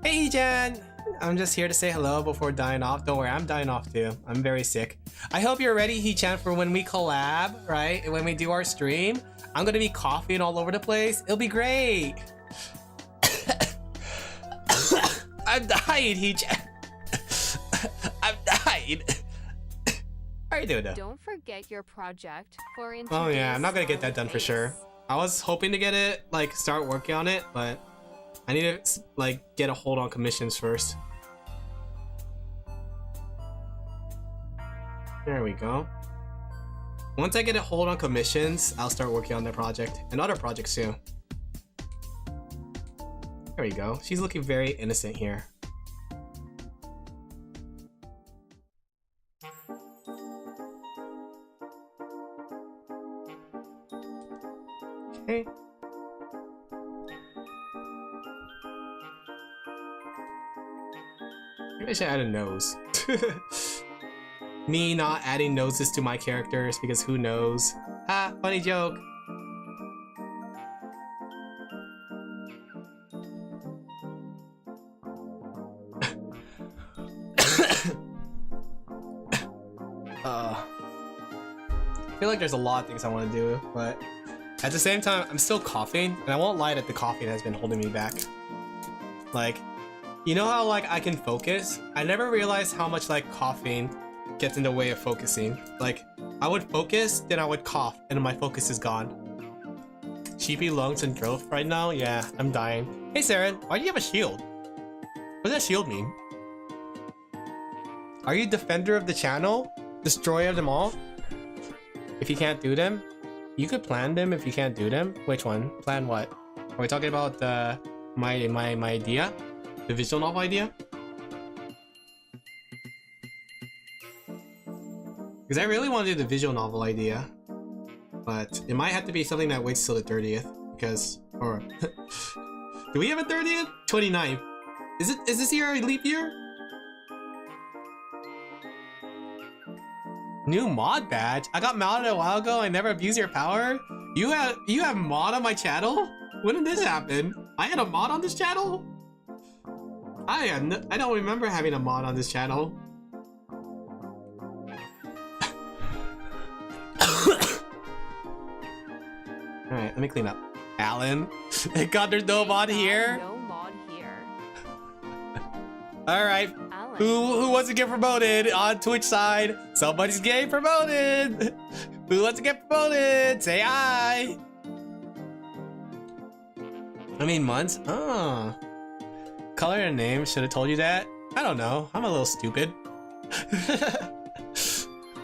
Hey, Jan. I'm just here to say hello before dying off. Don't worry, I'm dying off too. I'm very sick. I hope you're ready, He-chan, for when we collab, right? When we do our stream. I'm gonna be coughing all over the place. It'll be great. I'm dying, He-chan. I'm dying. How are you doing though? Don't forget your project for Oh yeah, I'm not gonna get that done for sure. I was hoping to get it, like, start working on it, but I need to, like, get a hold on commissions first. There we go. Once I get a hold on commissions, I'll start working on that project and other projects too. There we go. She's looking very innocent here. Okay. Maybe I should add a nose. Me not adding noses to my characters because who knows? Ah, funny joke. I feel like there's a lot of things I want to do, but at the same time, I'm still coughing, and I won't lie that the coughing has been holding me back. Like, you know how like I can focus? I never realized how much like coughing gets in the way of focusing. Like, I would focus, then I would cough, and my focus is gone. Sheepy lungs and growth right now? Yeah, I'm dying. Hey Saren, why do you have a shield? What does that shield mean? Are you defender of the channel? Destroyer of them all? If you can't do them? You could plan them if you can't do them. Which one? Plan what? Are we talking about my idea? The visual novel idea? Because I really want to do the visual novel idea, but it might have to be something that waits till the 30th. Because, or do we have a 30th? 29th. Is this year a leap year? New mod badge? I got modded a while ago. I never abused your power. You have mod on my channel? When did this happen? I had a mod on this channel? I don't remember having a mod on this channel. let me clean up. Alin. God, there's no mod here. No mod here. All right. Alin. Who wants to get promoted on Twitch side? Somebody's getting promoted. Who wants to get promoted? Say hi. I mean months. Oh. Color and name. Should have told you that. I don't know. I'm a little stupid.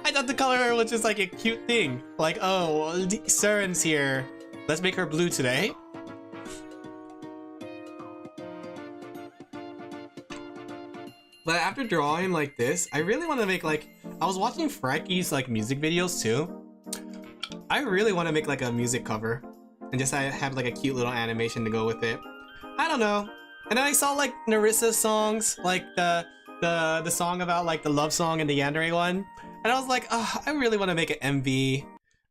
I thought the color was just like a cute thing. Like, oh, Surin's here. Let's make her blue today. But after drawing like this, I really want to make like... I was watching Frankie's like music videos too. I really want to make like a music cover. And just have like a cute little animation to go with it. I don't know. And then I saw like Narissa's songs. Like the song about like the love song and the yandere one. And I was like, oh, I really want to make an MV.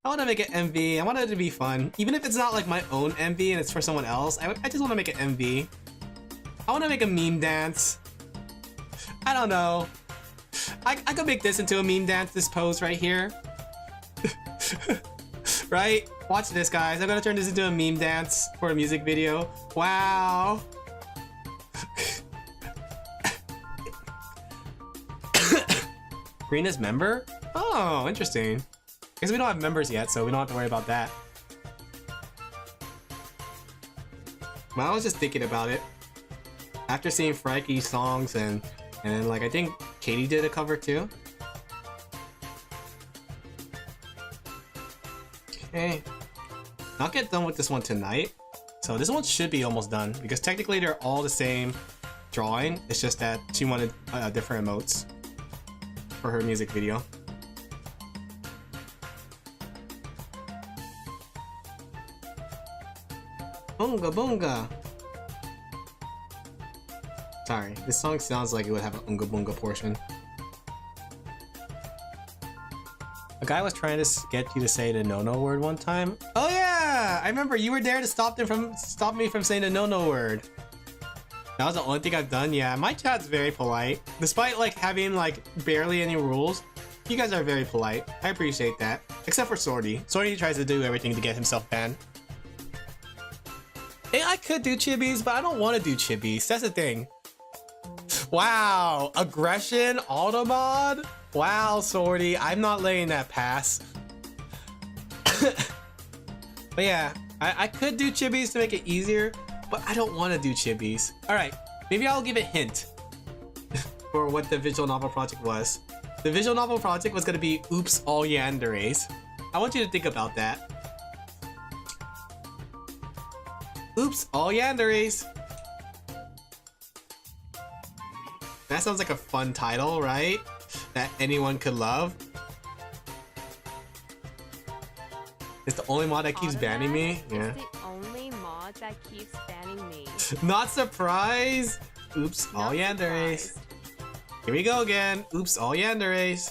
I want to make an MV. I want it to be fun. Even if it's not like my own MV and it's for someone else. I just want to make an MV. I want to make a meme dance. I don't know. I could make this into a meme dance, this pose right here. Right? Watch this, guys. I'm gonna turn this into a meme dance for a music video. Wow. Green is member? Oh, interesting. Because we don't have members yet, so we don't have to worry about that. Well, I was just thinking about it. After seeing Frankie's songs and like I think Katie did a cover too. Okay. I'll get done with this one tonight. So this one should be almost done because technically they're all the same drawing. It's just that she wanted different emotes for her music video. Bunga bunga. Sorry, this song sounds like it would have an unga bunga portion. A guy was trying to get you to say the no-no word one time. Oh yeah! I remember you were there to stop me from saying the no-no word. That was the only thing I've done. Yeah, my chat's very polite. Despite like having like barely any rules, you guys are very polite. I appreciate that. Except for Swordy. Swordy tries to do everything to get himself banned. Hey, I could do chibis, but I don't want to do chibis. That's the thing. Wow, aggression automod? Wow, Swordy, I'm not letting that pass. But yeah, I could do chibis to make it easier, but I don't want to do chibis. Alright, maybe I'll give a hint for what the visual novel project was. The visual novel project was going to be Oops All Yanderes. I want you to think about that. Oops All Yanderes. That sounds like a fun title, right? That anyone could love. It's the only mod that keeps banning me. Yeah. It's the only mod that keeps banning me. Not surprised. Oops, all yanderes. Here we go again. Oops, all yanderes.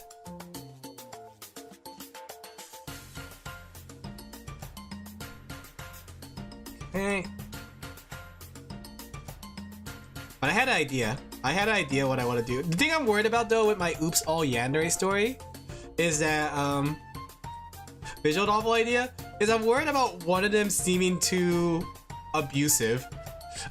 Okay. But I had an idea. I had an idea what I want to do. The thing I'm worried about though with my Oops All Yandere story is that visual novel idea is I'm worried about one of them seeming too abusive.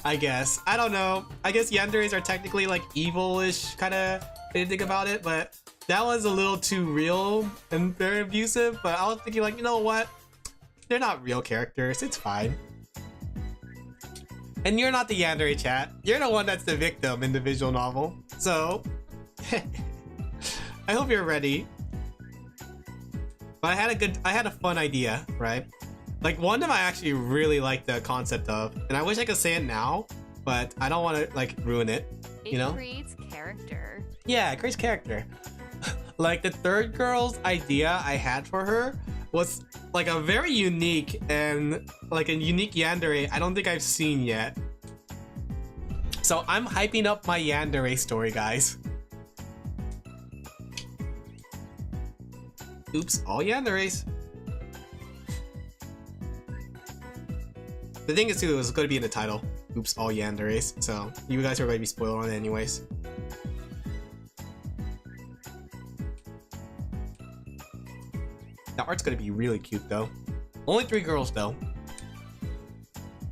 I guess. I don't know. I guess yanderes are technically like evil-ish kind of way to think about it, but that was a little too real and very abusive. But I was thinking like, you know what? They're not real characters. It's fine. And you're not the yandere, chat. You're the one that's the victim in the visual novel. So, I hope you're ready. But I had a fun idea, right? Like one of them I actually really like the concept of, and I wish I could say it now, but I don't want to like ruin it, you know? It creates character. Yeah, it creates character. Like the third girl's idea I had for her was like a very unique and like a unique yandere I don't think I've seen yet. So I'm hyping up my yandere story, guys. Oops, all yanderes. The thing is too, it was going to be in the title. Oops, all yanderes. So you guys are going to be spoiled on it anyways. The art's going to be really cute though. Only 3 girls though.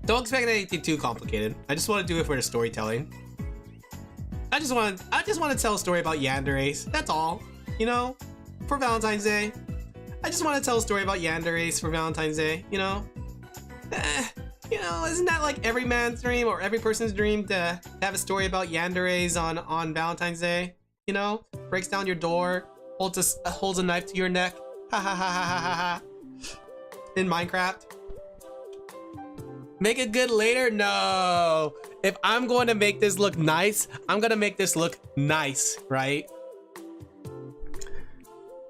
Don't expect anything too complicated. I just want to do it for the storytelling. I just want to tell a story about yanderes. That's all. You know, for Valentine's Day. I just want to tell a story about yanderes for Valentine's Day. You know, isn't that like every man's dream or every person's dream to have a story about yanderes on Valentine's Day? You know, breaks down your door, holds a knife to your neck. Ha ha ha ha ha ha ha. In Minecraft. Make it good later? No. If I'm going to make this look nice, I'm gonna make this look nice, right?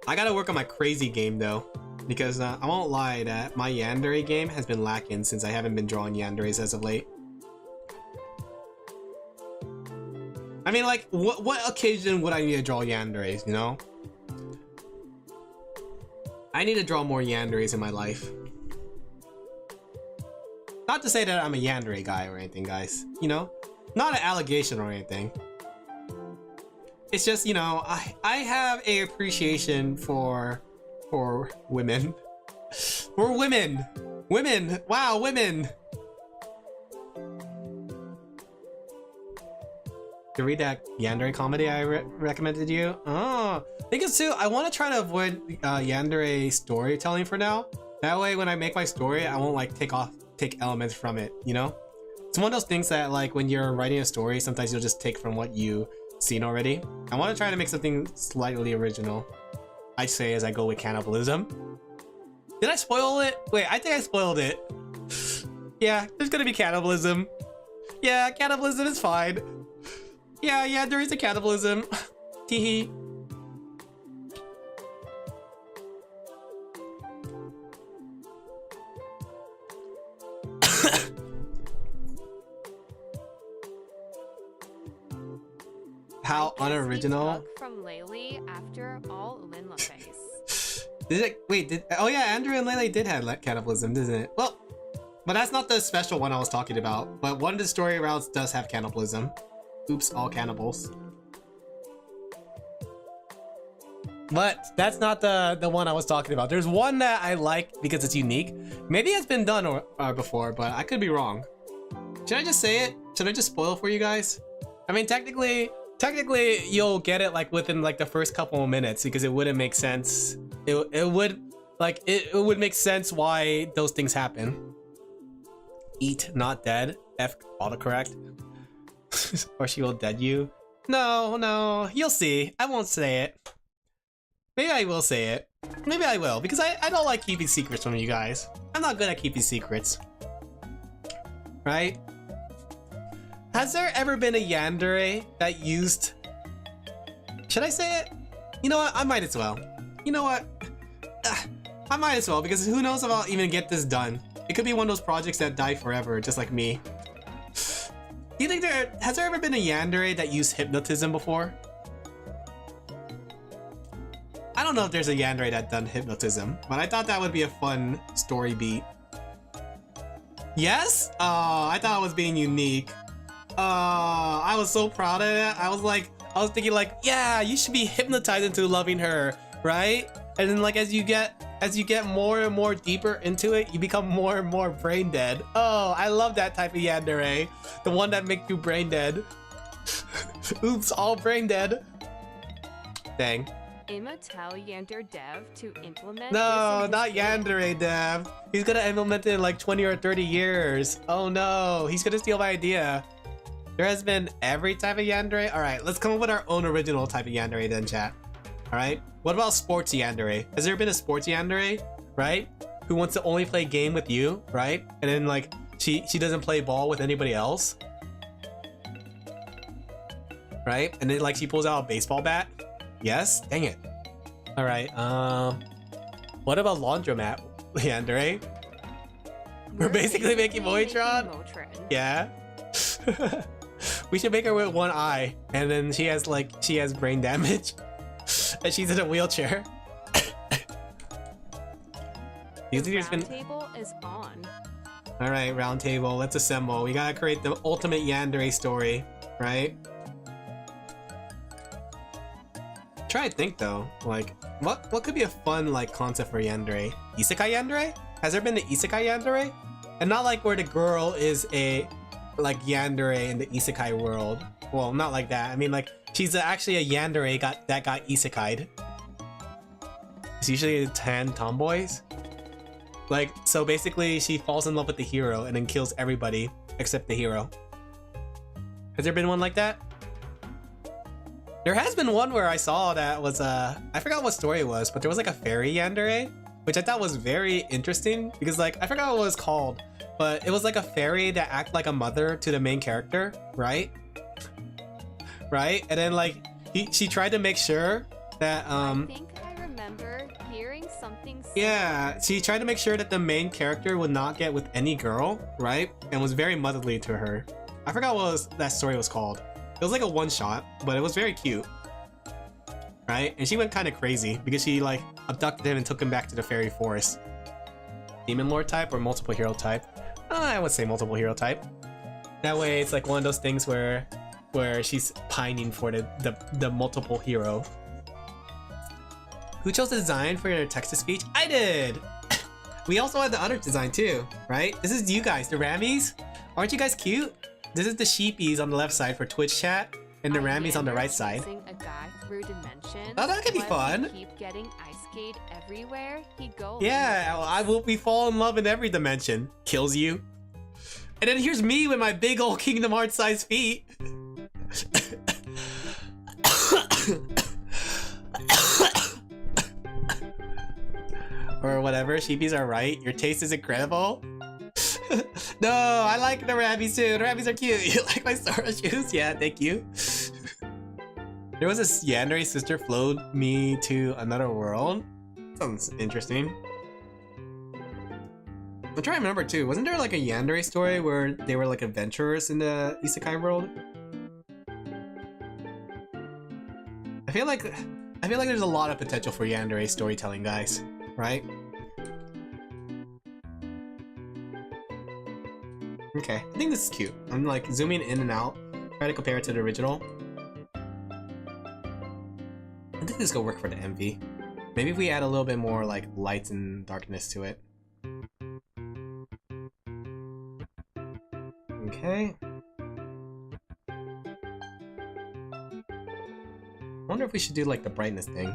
I gotta work on my crazy game though, because I won't lie that my yandere game has been lacking since I haven't been drawing yanderes as of late. I mean, like, what occasion would I need to draw yanderes, you know? I need to draw more yanderes in my life. Not to say that I'm a yandere guy or anything, guys. You know? Not an allegation or anything. It's just, you know, I have a appreciation for women. For women! Women! Wow, women! To read that yandere comedy I recommended you? Oh, I think it's too. I want to try to avoid yandere storytelling for now. That way, when I make my story, I won't like take elements from it. You know, it's one of those things that like when you're writing a story, sometimes you'll just take from what you've seen already. I want to try to make something slightly original. I say as I go with cannibalism. Did I spoil it? Wait, I think I spoiled it. Yeah, there's gonna be cannibalism. Yeah, cannibalism is fine. Yeah, there is a cannibalism. Teehee. How unoriginal. From Laylee after all Alin Laphel. Did it? Wait, oh yeah, Andrew and Laylee did have cannibalism, didn't it? Well, but that's not the special one I was talking about. But one of the story routes does have cannibalism. Oops, all cannibals. But that's not the one I was talking about. There's one that I like because it's unique. Maybe it's been done before, but I could be wrong. Should I just say it? Should I just spoil for you guys? I mean, technically you'll get it like within like the first couple of minutes because it wouldn't make sense. It would make sense why those things happen. Eat, not dead. F autocorrect. Or she will dead you. No, you'll see. I won't say it. Maybe I will say it. Maybe I will, because I don't like keeping secrets from you guys. I'm not good at keeping secrets. Right? Has there ever been a yandere that used... Should I say it? You know what? I might as well. You know what? I might as well, because who knows if I'll even get this done. It could be one of those projects that die forever, just like me. Do you think has there ever been a yandere that used hypnotism before? I don't know if there's a yandere that done hypnotism, but I thought that would be a fun story beat. Yes? Oh, I thought I was being unique. Oh, I was so proud of it. I was thinking like, yeah, you should be hypnotized into loving her, right? And then like as you get more and more deeper into it, you become more and more brain dead. Oh, I love that type of yandere. The one that makes you brain dead. Oops, all brain dead. Dang. Emma tell Yander Dev to implement. No, not Yandere Dev. He's gonna implement it in like 20 or 30 years. Oh no, he's gonna steal my idea. There has been every type of yandere. All right, let's come up with our own original type of yandere then, chat. All right, what about sports yandere? Has there been a sports yandere, right? Who wants to only play game with you, right? And then like she doesn't play ball with anybody else, right? And then like she pulls out a baseball bat. Yes, dang it. All right, what about laundromat yandere? We're basically making Moitron. Yeah. We should make her with one eye, and then she has brain damage, and she's in a wheelchair. Table is on. All right, round table. Let's assemble. We gotta create the ultimate yandere story, right? Try to think though, like what could be a fun like concept for yandere? Isekai yandere? Has there been the isekai yandere? And not like where the girl is a like yandere in the isekai world. Well, not like that. I mean, like she's actually a yandere that got isekai'd. It's usually 10 tomboys. Like, so basically she falls in love with the hero and then kills everybody except the hero. Has there been one like that? There has been one where I saw that was I forgot what story it was, but there was like a fairy yandere, which I thought was very interesting because like I forgot what it was called, but it was like a fairy that acted like a mother to the main character, right? Right? And then like she tried to make sure that I think I remember hearing something similar. yeah, she tried to make sure that the main character would not get with any girl, right? And was very motherly to her. I forgot what that story was called. It was like a one-shot, but it was very cute. Right? And she went kind of crazy because she like abducted him and took him back to the fairy forest. Demon Lord type or multiple hero type? I would say multiple hero type. That way it's like one of those things where she's pining for the multiple hero. Who chose the design for your text-to-speech? I did! We also had the other design too, right? This is you guys, the Rammies. Aren't you guys cute? This is the sheepies on the left side for Twitch chat, and the Rammies on the right side. A guy through dimensions. Oh, that could be fun. Keep getting ice skate everywhere. He goes. Yeah, we fall in love in every dimension. Kills you. And then here's me with my big old Kingdom Hearts sized feet. Or whatever. Sheepies are right. Your taste is incredible. No, I like the Rabbies too. The Rabbies are cute. You like my Sora shoes? Yeah, thank you. There was a yandere sister flowed me to another world. Sounds interesting. I'm trying to remember too. Wasn't there like a yandere story where they were like adventurers in the isekai world? I feel like there's a lot of potential for yandere storytelling, guys. Right? Okay, I think this is cute. I'm like zooming in and out, trying to compare it to the original. I think this will work for the MV. Maybe if we add a little bit more like light and darkness to it. Okay. I wonder if we should do like the brightness thing.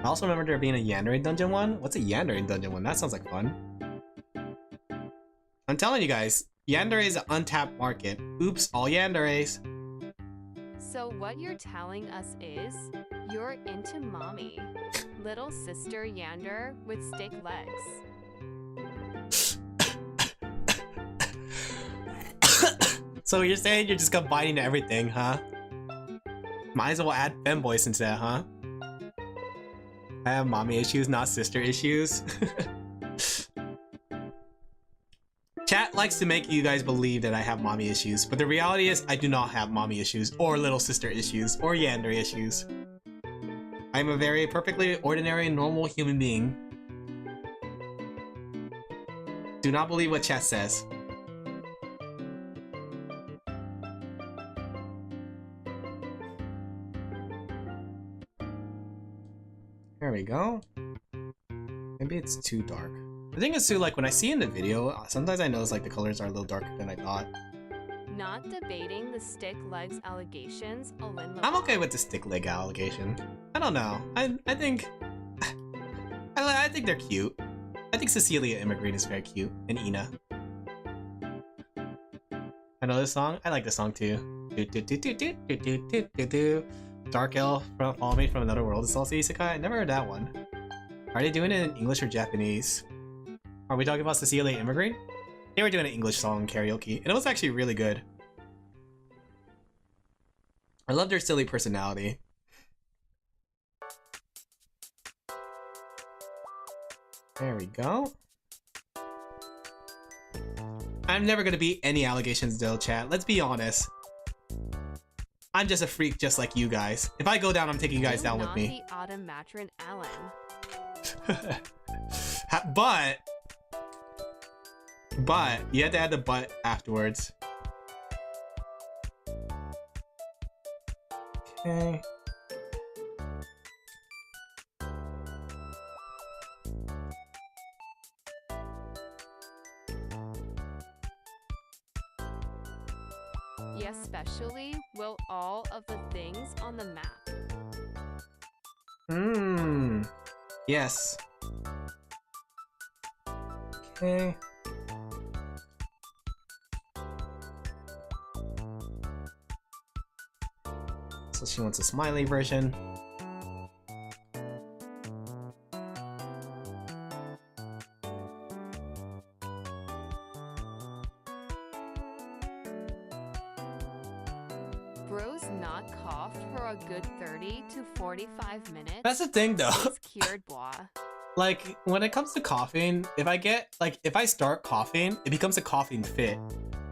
I also remember there being a yandere dungeon one. What's a yandere dungeon one? That sounds like fun. I'm telling you guys, yandere is an untapped market. Oops, all yanderes. So what you're telling us is, you're into mommy. Little sister yander with stick legs. So you're saying you're just combining everything, huh? Might as well add femboys into that, huh? I have mommy issues, not sister issues. Chat likes to make you guys believe that I have mommy issues, but the reality is I do not have mommy issues, or little sister issues, or yandere issues. I'm a very perfectly ordinary, normal human being. Do not believe what chat says. There we go. Maybe it's too dark. The thing is too, like when I see in the video, sometimes I notice like the colors are a little darker than I thought. Not debating the stick legs allegations, Alin Laphel. I'm okay with the stick leg allegation. I don't know. I think I think they're cute. I think Cecilia Immigrant is very cute, and Ina. I know this song. I like this song too. Do do do do do do do do do do. Dark Elf from Follow Me from Another World is also isekai. I never heard that one. Are they doing it in English or Japanese? Are we talking about Cecilia Immigrant? They were doing an English song karaoke, and it was actually really good. I love their silly personality. There we go. I'm never gonna beat any allegations though, chat. Let's be honest. I'm just a freak just like you guys. If I go down, I'm taking you guys down with me. The autumn matron Alin. But you had to add the but afterwards. Okay. especially will all of the things on the map. Yes. Okay. So she wants a smiley version. Bro's not coughed for a good 30 to 45 minutes. That's the thing though. He's cured, bois. Like, when it comes to coughing, if I start coughing, it becomes a coughing fit.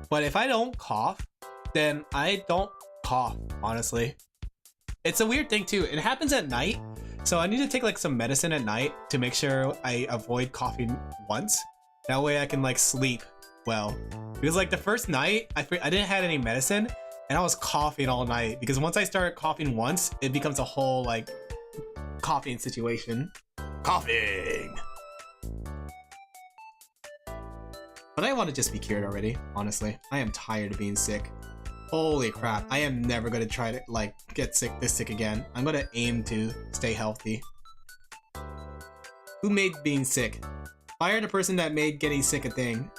But if I don't cough, then I don't cough, honestly. It's a weird thing too. It happens at night, so I need to take like some medicine at night to make sure I avoid coughing once. That way I can like sleep well. Because like the first night, I didn't have any medicine, and I was coughing all night. Because once I start coughing once, it becomes a whole like coughing situation. Coughing! But I want to just be cured already, honestly. I am tired of being sick. Holy crap, I am never gonna try to like get this sick again. I'm gonna aim to stay healthy. Who made being sick? Fire the person that made getting sick a thing.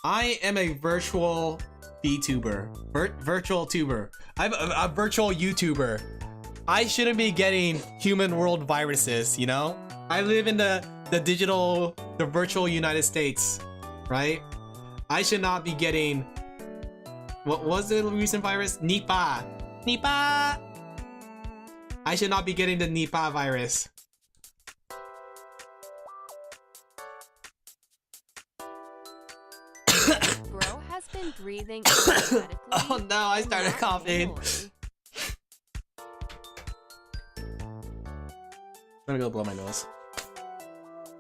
I am a virtual VTuber. Virtual tuber. I'm a virtual YouTuber. I shouldn't be getting human world viruses, you know? I live in the virtual United States, right? I should not be getting, what was the recent virus? Nipah. Nipah! I should not be getting the Nipah virus. Bro has been breathing automatically. Oh no, I started coughing. Manually. I'm gonna go blow my nose.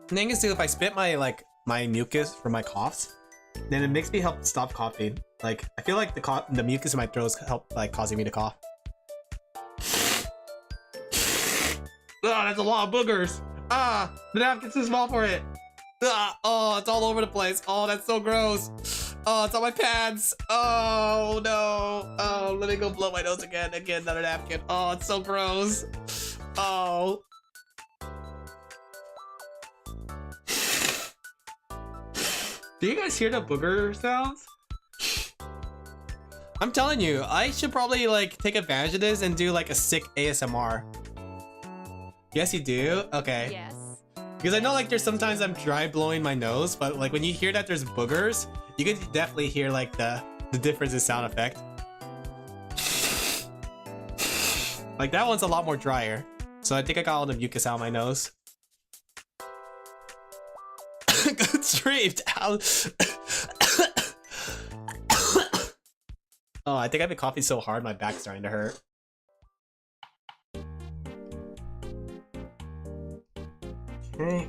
The thing is too, if I spit my mucus from my coughs, then it makes me help stop coughing. Like, I feel like the mucus in my throat is help like causing me to cough. Oh, that's a lot of boogers. Ah, the napkin's too small for it. Ah, oh, it's all over the place. Oh, that's so gross. Oh, it's on my pants. Oh no. Oh, let me go blow my nose again. Again, another napkin. Oh, it's so gross. Oh. Do you guys hear the booger sounds? I'm telling you, I should probably like take advantage of this and do like a sick ASMR. Yes, you do? Okay. Yes. Because I know like there's sometimes I'm dry blowing my nose, but like when you hear that there's boogers, you can definitely hear like the difference in sound effect. Like that one's a lot more drier. So I think I got all the mucus out of my nose. Good stream. Oh, I think I've been coughing so hard my back's starting to hurt. Okay.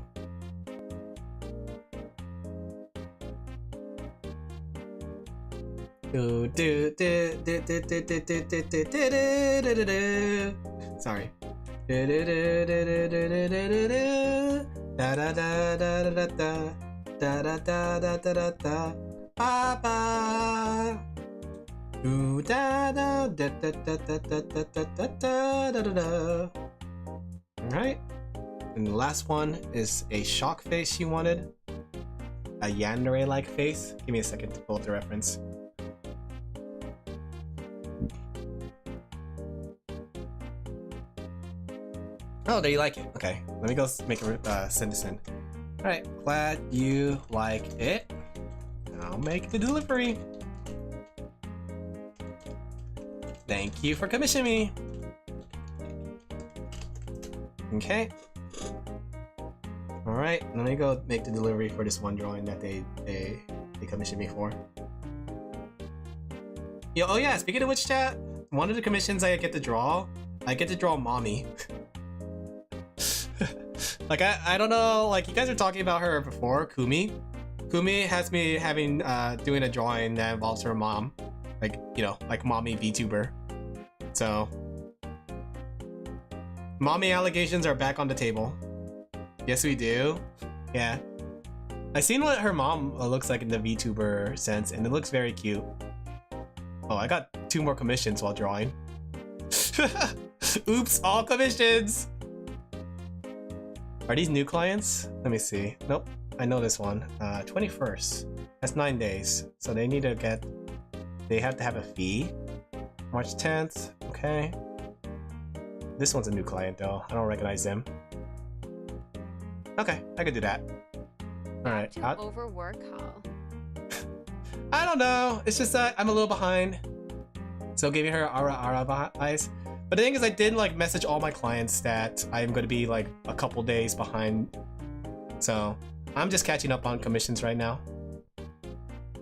Sorry. Da da da da da da da da da da da da da ba ba. Ooh da da da da da da da da da da da da. All right. And the last one is a shock face you wanted. A yandere-like face. Give me a second to pull up the reference. Oh, there you like it. Okay, let me go make a send this in. All right, glad you like it. I'll make the delivery. Thank you for commissioning me. Okay. All right, let me go make the delivery for this one drawing that they commissioned me for. Yo, oh yeah, speaking of which, chat, one of the commissions I get to draw mommy. Like I don't know, like you guys are talking about her before, Kumi. Kumi has me having doing a drawing that involves her mom, like, you know, like mommy VTuber. So mommy allegations are back on the table. Yes, we do. Yeah, I seen what her mom looks like in the VTuber sense, and it looks very cute. Oh, I got 2 more commissions while drawing. Oops, all commissions! Are these new clients? Let me see. Nope, I know this one. 21st. That's 9 days. So they need to get... They have to have a fee. March 10th. Okay. This one's a new client though. I don't recognize them. Okay, I could do that. Alright. To overwork, Hal. I don't know. It's just that I'm a little behind. So giving her ara eyes. But the thing is, I did like message all my clients that I'm going to be like a couple days behind. So I'm just catching up on commissions right now.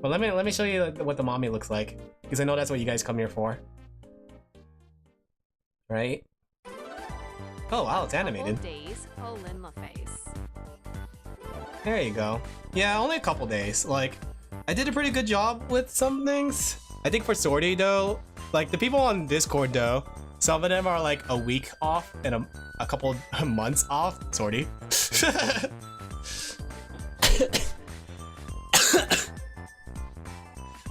But let me show you what the mommy looks like, because I know that's what you guys come here for. Right? Oh wow, it's animated. Days, Alin Laphel. There you go. Yeah, only a couple days. Like, I did a pretty good job with some things. I think for Sortie though, like the people on Discord though, some of them are like a week off and a couple months off. Sortie.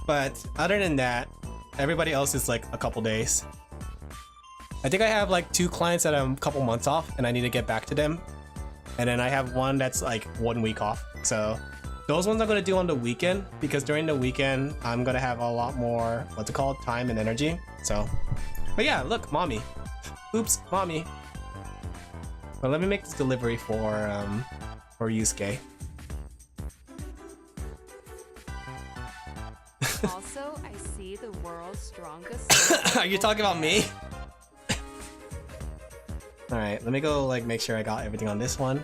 But other than that, everybody else is like a couple days. I think I have like 2 clients that I'm a couple months off and I need to get back to them. And then I have one that's like 1 week off. So those ones I'm going to do on the weekend, because during the weekend, I'm going to have a lot more, what's it called, time and energy. So, but yeah, look, mommy. Oops, mommy. But let me make this delivery for Yusuke. Also, I see the world's strongest. Are you talking about me? Alright, let me go like make sure I got everything on this one.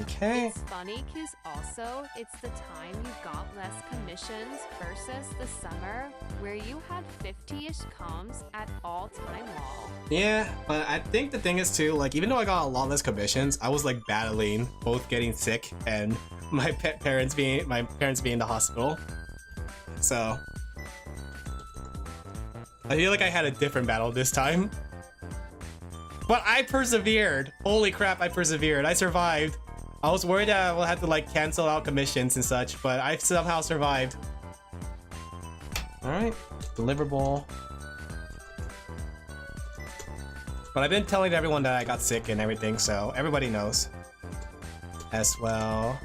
Okay. It's funny because also it's the time you got less commissions versus the summer where you had 50-ish comms at all time low. Yeah, but I think the thing is too, like even though I got a lot less commissions, I was like battling both getting sick and my parents being in the hospital. So I feel like I had a different battle this time. But I persevered. Holy crap, I persevered. I survived. I was worried that I will have to like cancel out commissions and such, but I somehow survived. Alright, deliverable. But I've been telling everyone that I got sick and everything, so everybody knows. As well,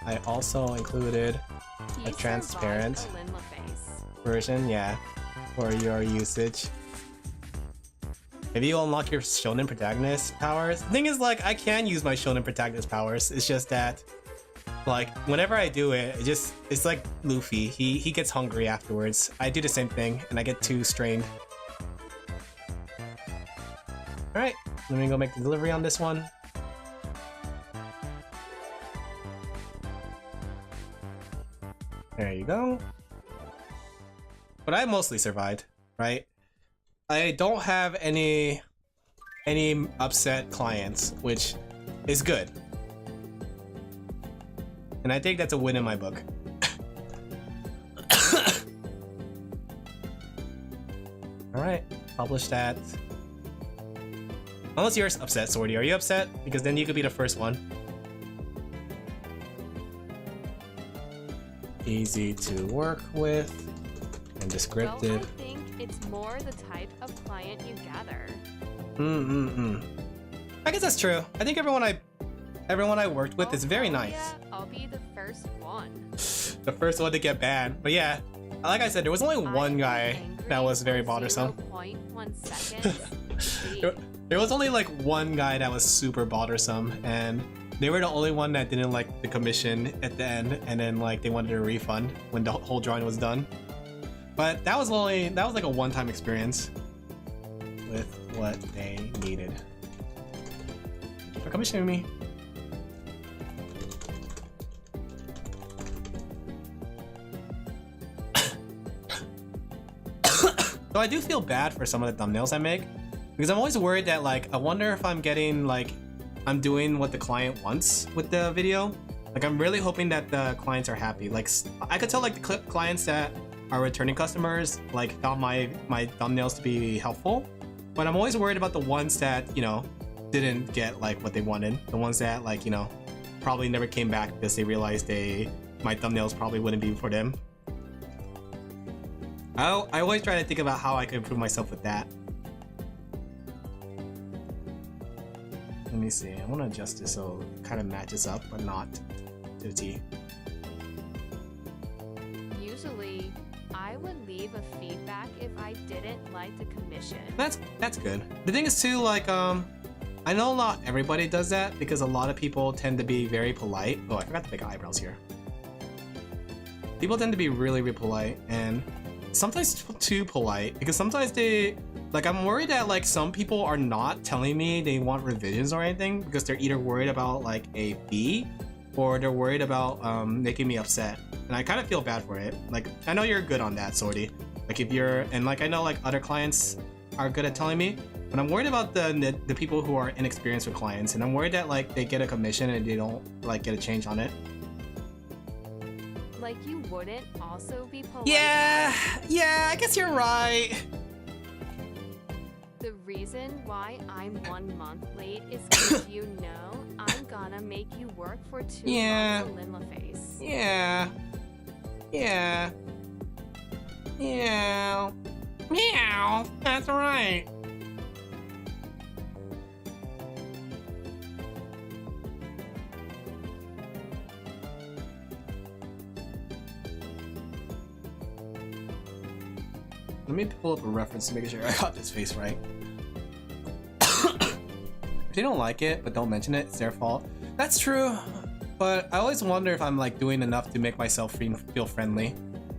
I also included a transparent version, yeah, for your usage. If you unlock your shonen protagonist powers, the thing is, like, I can use my shonen protagonist powers. It's just that, like, whenever I do it, it's like Luffy. He gets hungry afterwards. I do the same thing, and I get too strained. All right, let me go make the delivery on this one. There you go. But I mostly survived, right? I don't have any upset clients, which is good. And I think that's a win in my book. Alright, publish that. Unless you're upset, Sortie. Are you upset? Because then you could be the first one. Easy to work with and descriptive. Well, I think it's more the type of client you gather. I guess that's true. I think everyone I worked with is very nice. Yeah, I'll be the first one. The first one to get banned. But yeah, like I said, there was only one guy that was very bothersome. 0.1 seconds. There was only like one guy that was super bothersome, and they were the only one that didn't like the commission at the end, and then like they wanted a refund when the whole drawing was done. But that was like a one-time experience with what they needed. Thank you for commissioning me. So I do feel bad for some of the thumbnails I make, because I'm always worried that like, I wonder if I'm getting like, I'm doing what the client wants with the video. Like I'm really hoping that the clients are happy. Like I could tell like the clients that are returning customers like found my thumbnails to be helpful, but I'm always worried about the ones that, you know, didn't get like what they wanted. The ones that like, you know, probably never came back because they realized they my thumbnails probably wouldn't be for them. I always try to think about how I can improve myself with that. Let me see. I want to adjust this so it kind of matches up, but not to the T. Usually, I would leave a feedback if I didn't like the commission. That's good. The thing is too, like I know not everybody does that because a lot of people tend to be very polite. Oh, I forgot to make eyebrows here. People tend to be really, really polite, and sometimes too polite, because sometimes they, like, I'm worried that like some people are not telling me they want revisions or anything because they're either worried about like a fee or they're worried about making me upset, and I kind of feel bad for it. Like, I know you're good on that, Sorty. Like, if you're, and like I know like other clients are good at telling me, but I'm worried about the people who are inexperienced with clients, and I'm worried that like they get a commission and they don't like get a change on it. Like, you wouldn't also be polite? Yeah, I guess you're right. The reason why I'm 1 month late is because you know I'm gonna make you work for 2 months, Alin Laphel. Yeah. Meow. That's right. Let me pull up a reference to make sure I got this face right. If they don't like it, but don't mention it, it's their fault. That's true, but I always wonder if I'm like doing enough to make myself feel friendly.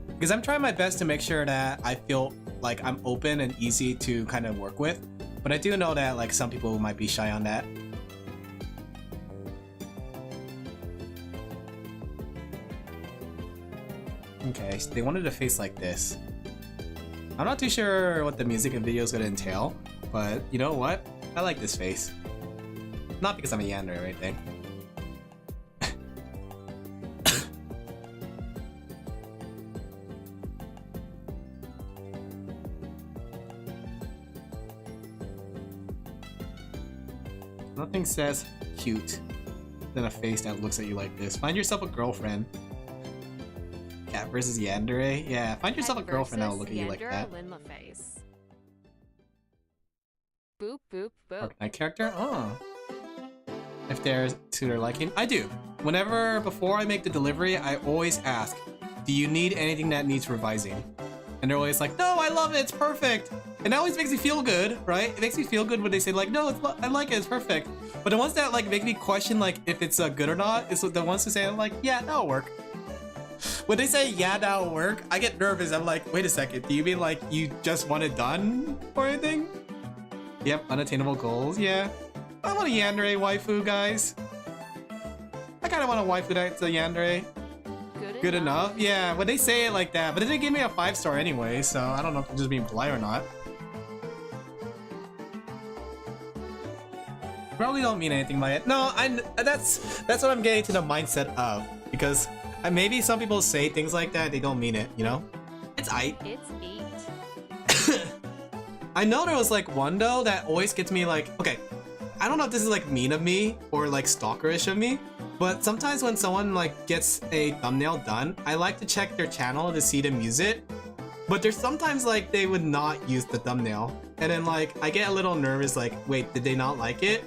Because I'm trying my best to make sure that I feel like I'm open and easy to kind of work with. But I do know that like some people might be shy on that. Okay, so they wanted a face like this. I'm not too sure what the music and video is going to entail, but you know what? I like this face. Not because I'm a yander or anything. Nothing says cute than a face that looks at you like this. Find yourself a girlfriend. Cat versus Yandere? Yeah, find yourself a girlfriend that'll look at you like that. Boop, boop, boop. Arcanine character? Oh. If they're to their liking. I do. Whenever, before I make the delivery, I always ask, do you need anything that needs revising? And they're always like, no, I love it, it's perfect. And that always makes me feel good, right? It makes me feel good when they say like, no, I like it, it's perfect. But the ones that like make me question like if it's good or not is the ones who say like, yeah, that'll work. When they say, yeah, that'll work, I get nervous. I'm like, wait a second, do you mean like you just want it done or anything? Yep, unattainable goals, yeah. I want a Yandere waifu, guys. I kind of want a waifu that's a Yandere. Good enough? Yeah, when they say it like that, but then they give me a 5-star anyway, so I don't know if I'm just being polite or not. Probably don't mean anything by it. No, that's what I'm getting to the mindset of, because maybe some people say things like that, they don't mean it, you know? It's aight. It's 8. I know there was like one though that always gets me like, okay, I don't know if this is like mean of me or like stalkerish of me, but sometimes when someone like gets a thumbnail done, I like to check their channel to see them use it. But there's sometimes like they would not use the thumbnail, and then like I get a little nervous like, wait, did they not like it?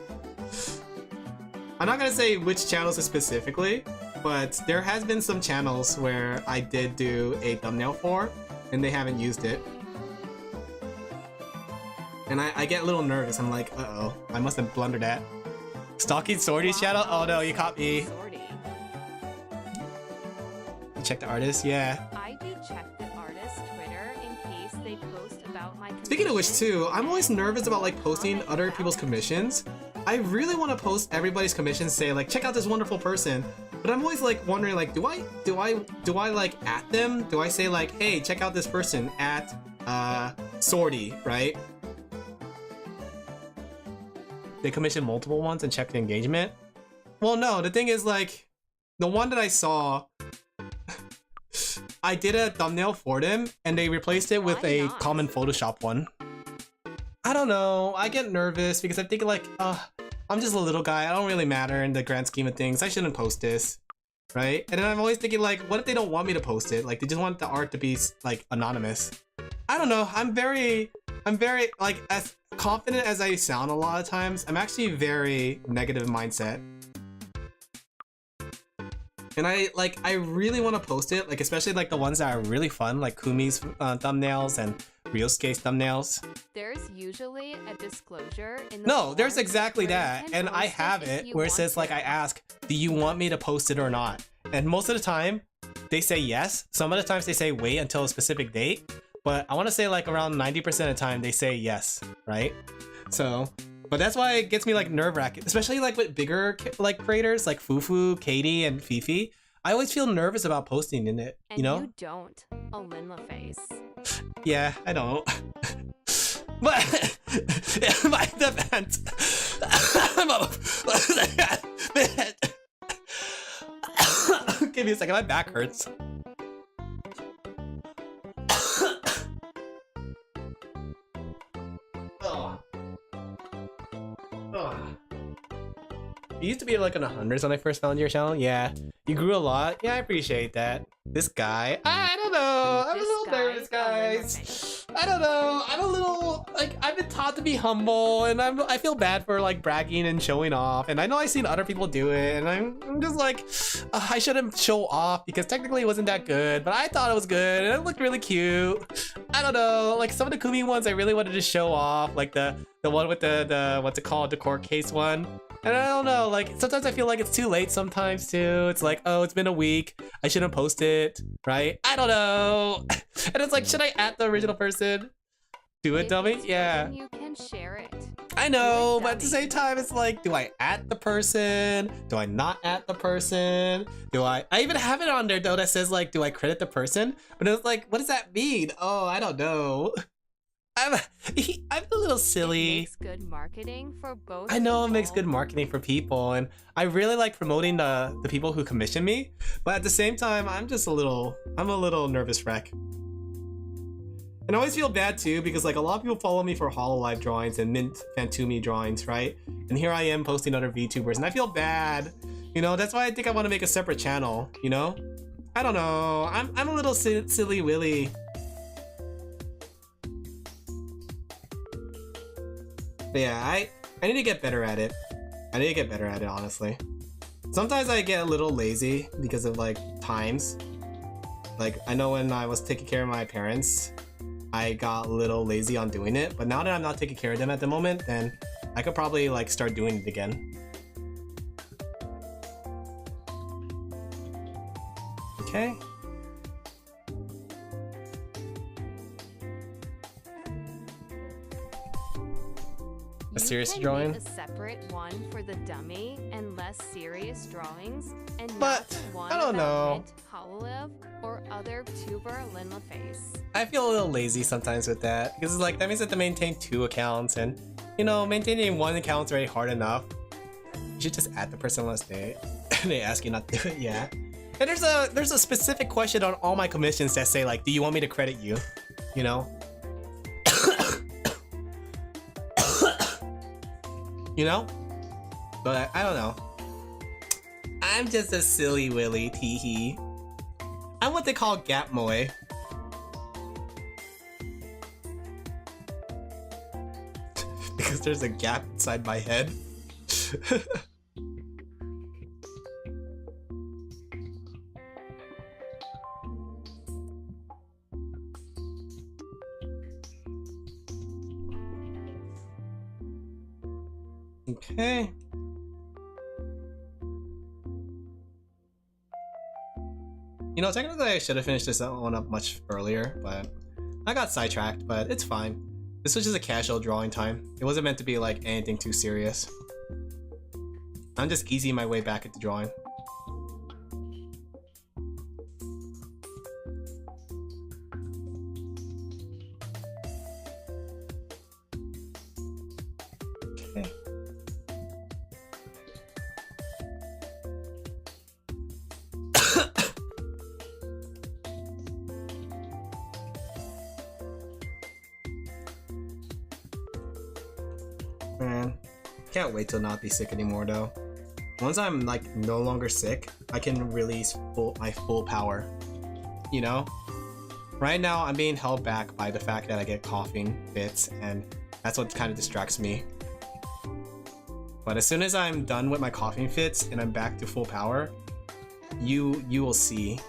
I'm not gonna say which channels specifically, but there has been some channels where I did do a thumbnail for and they haven't used it. And I get a little nervous. I'm like, uh-oh, I must have blundered that. Stalking Sorty's channel? Oh no, you caught me. You check the artist? Yeah. I do check the artist's Twitter in case they post about my commission. Speaking of which too, I'm always nervous about like posting other people's commissions. I really want to post everybody's commissions, say like, check out this wonderful person. But I'm always like wondering like, do I like at them? Do I say like, hey, check out this person at Sorty, right? They commission multiple ones and check the engagement? Well, no, the thing is like, the one that I saw, I did a thumbnail for them and they replaced it with a common Photoshop one. I don't know, I get nervous because I think like, I'm just a little guy, I don't really matter in the grand scheme of things, I shouldn't post this. right? And then I'm always thinking like, what if they don't want me to post it? Like they just want the art to be like anonymous. I don't know. I'm very like, as confident as I sound a lot of times, I'm actually very negative mindset. And I really want to post it, like especially like the ones that are really fun, like Kumi's thumbnails and Ryosuke's thumbnails. There's usually a disclosure in the No, there's form exactly where you that, can and I post have if it you where it want says like to. I ask, do you want me to post it or not? And most of the time, they say yes. Some of the times they say wait until a specific date, but I want to say like around 90% of the time they say yes, right? So, but that's why it gets me like nerve-wracking, especially like with bigger like creators like Fufu, Katie, and Fifi. I always feel nervous about posting in it, And you know? you don't, Alin Laphel. Yeah, I don't. But in my defense, give me a second, my back hurts. Oh. Oh. You used to be like in the hundreds when I first found your channel. Yeah, you grew a lot. Yeah, I appreciate that. This guy, I don't know. I'm a little nervous, guys. I don't know. I'm a little like, I've been taught to be humble, and I feel bad for like bragging and showing off. And I know I've seen other people do it, and I'm just like, I shouldn't show off because technically it wasn't that good, but I thought it was good and it looked really cute. I don't know. Like some of the Kumi ones, I really wanted to show off, like the one with the what's it called, the court case one. And I don't know, like sometimes I feel like it's too late sometimes too. It's like, oh, it's been a week, I shouldn't post it, right? I don't know. And it's like, should I at the original person? Do it, If dummy? it's Yeah. written, you can share it. I know, Do it, but at the dummy. same time, it's like, do I at the person? Do I not at the person? Do I even have it on there though that says like, do I credit the person? But it's like, what does that mean? Oh, I don't know. I'm a little It silly. makes good marketing for both. I know it makes people. good marketing for people, and I really like promoting the people who commission me, but at the same time, I'm a little nervous wreck. And I always feel bad too, because like a lot of people follow me for Hololive drawings and Mint Fantumi drawings, right? And here I am posting other VTubers, and I feel bad. You know, that's why I think I want to make a separate channel, you know? I don't know, I'm a little silly willy. But yeah, I need to get better at it. I need to get better at it, honestly. Sometimes I get a little lazy because of like times. Like I know when I was taking care of my parents, I got a little lazy on doing it. But now that I'm not taking care of them at the moment, then I could probably like start doing it again. Okay. A serious drawing? You can make a separate one for the dummy and less serious drawings, and But, not one I don't know. about Mint, Hololive, or other tuber Alin Laphel. I feel a little lazy sometimes with that, because it's like that means I have to maintain 2 accounts, and you know, maintaining 1 account's already hard enough. You should just add the person unless they ask you not to do it. Yeah. And there's a specific question on all my commissions that say like, do you want me to credit you? You know. You know? But I don't know. I'm just a silly willy, teehee. I'm what they call gap moe. Because there's a gap inside my head. Okay. You know, technically I should have finished this one up much earlier, but I got sidetracked, but it's fine. This was just a casual drawing time. It wasn't meant to be like anything too serious. I'm just easing my way back into drawing. Okay. Man, can't wait to not be sick anymore though. once I'm like no longer sick, I can release my full power. You know? Right now, I'm being held back by the fact that I get coughing fits, and that's what kind of distracts me. But as soon as I'm done with my coughing fits and I'm back to full power, you will see.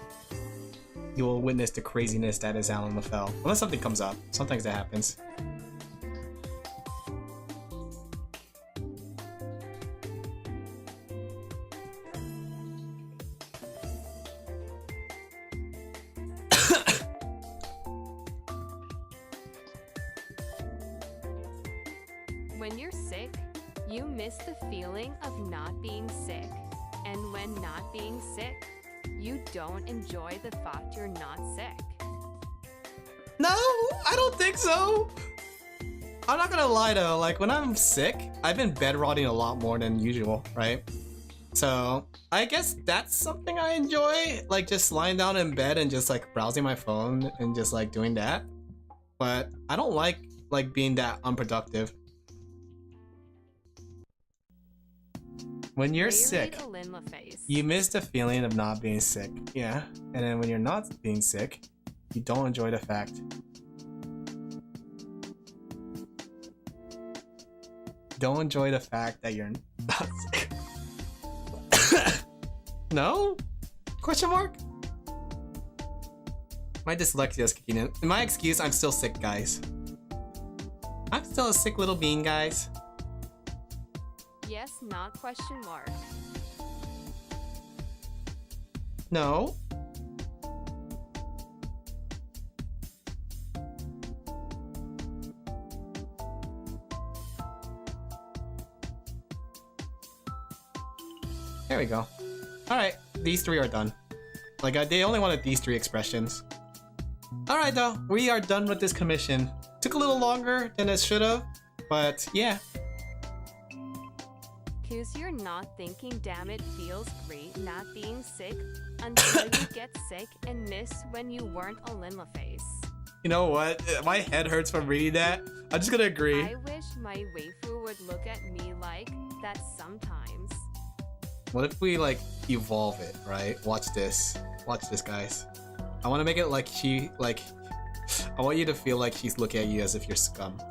You will witness the craziness that is Alin Laphel. Unless something comes up. Sometimes that happens. When you're sick, you miss the feeling of not being sick. And when not being sick, you don't enjoy the fact you're not sick. No, I don't think so. I'm not gonna lie though, like when I'm sick, I've been bed rotting a lot more than usual, right? So I guess that's something I enjoy, like just lying down in bed and just like browsing my phone and just like doing that. But I don't like being that unproductive. When you're sick, you miss the feeling of not being sick. Yeah, and then when you're not being sick, you don't enjoy the fact. Don't enjoy the fact that you're not sick. No? Question mark? My dyslexia is kicking in. In my excuse, I'm still sick, guys. I'm still a sick little bean, guys. Yes, not question mark. No. There we go. Alright, these three are done. Like, they only wanted these three expressions. Alright though, we are done with this commission. Took a little longer than it should have, but yeah. Cause you're not thinking, damn, it feels great not being sick until you get sick and miss when you weren't Alin Laphel. You know what? My head hurts from reading that. I'm just gonna agree. I wish my waifu would look at me like that sometimes. What if we like evolve it, right? Watch this. Watch this, guys. I want to make it like I want you to feel like she's looking at you as if you're scum.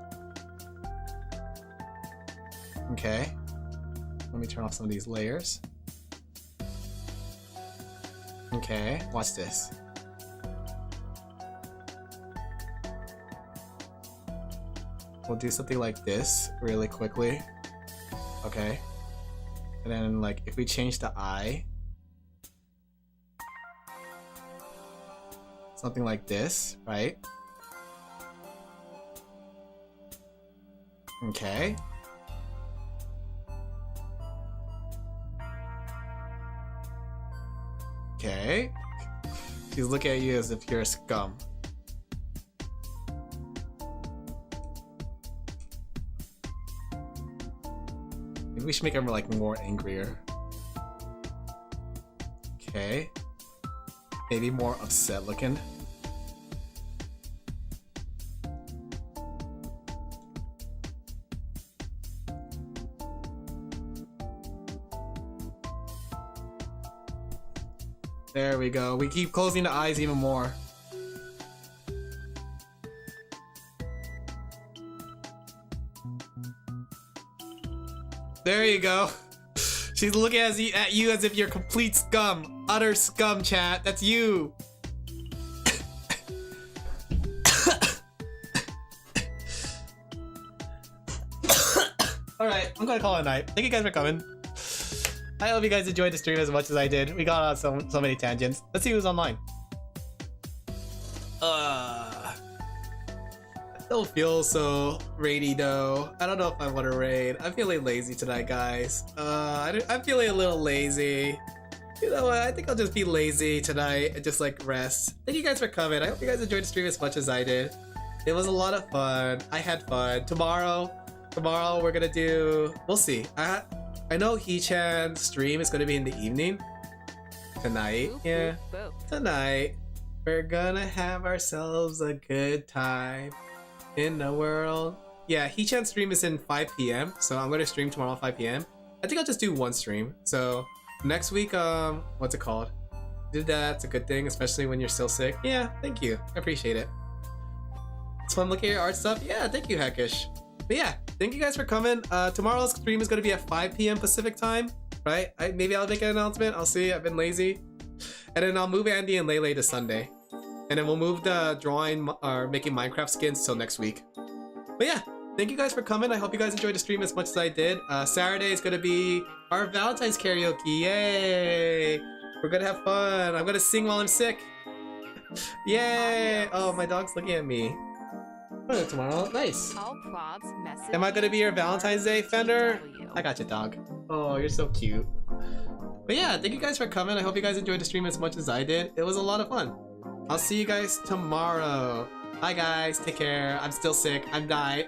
Okay. Let me turn off some of these layers. Okay, watch this. We'll do something like this really quickly. Okay. And then like if we change the eye, something like this, right? Okay. Okay. She's looking at you as if you're a scum. Maybe we should make her like more angrier. Okay. Maybe more upset looking. There we go. We keep closing the eyes even more. There you go. She's looking at you as if you're complete scum. Utter scum, chat. That's you. Alright, I'm gonna call it a night. Thank you guys for coming. I hope you guys enjoyed the stream as much as I did. We got on so many tangents. Let's see who's online. I don't feel so raidy though. I don't know if I want to raid. I'm feeling lazy tonight, guys. I'm feeling a little lazy. You know what? I think I'll just be lazy tonight and just like rest. Thank you guys for coming. I hope you guys enjoyed the stream as much as I did. It was a lot of fun. I had fun. Tomorrow we're gonna do. We'll see. I know He-chan's stream is gonna be in the evening. Tonight, yeah. Tonight, we're gonna have ourselves a good time in the world. Yeah, He-chan's stream is in 5 p.m. So I'm gonna stream tomorrow at 5 p.m. I think I'll just do one stream. So next week, what's it called? Did that. It's a good thing, especially when you're still sick. Yeah, thank you. I appreciate it. It's fun looking at your art stuff. Yeah, thank you, Hackish. But yeah, thank you guys for coming. Tomorrow's stream is going to be at 5 p.m. Pacific time, right? Maybe I'll make an announcement. I'll see. I've been lazy. And then I'll move Andy and Lele to Sunday. And then we'll move the drawing or making Minecraft skins till next week. But yeah, thank you guys for coming. I hope you guys enjoyed the stream as much as I did. Saturday is going to be our Valentine's karaoke. Yay! We're going to have fun. I'm going to sing while I'm sick. Yay! Oh, my dog's looking at me. Oh, tomorrow. Nice. Am I going to be your Valentine's Day Fender? I got you, dog. Oh, you're so cute. But yeah, thank you guys for coming. I hope you guys enjoyed the stream as much as I did. It was a lot of fun. I'll see you guys tomorrow. Bye guys, take care. I'm still sick. I'm dying.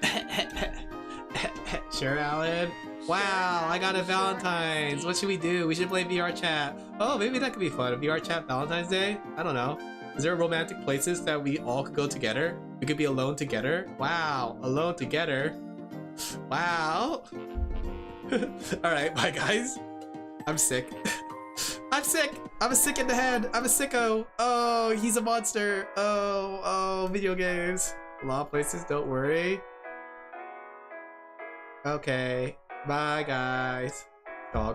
Sure, Alan. Wow, I got a Valentine's. What should we do? We should play VR chat. Oh, maybe that could be fun. VR chat Valentine's Day? I don't know. Is there romantic places that we all could go together? We could be alone together. Wow, alone together. Wow. Alright, bye guys. I'm sick. I'm sick! I'm a sick in the head! I'm a sicko! Oh, he's a monster! Oh, video games. A lot of places, don't worry. Okay. Bye, guys. Dog.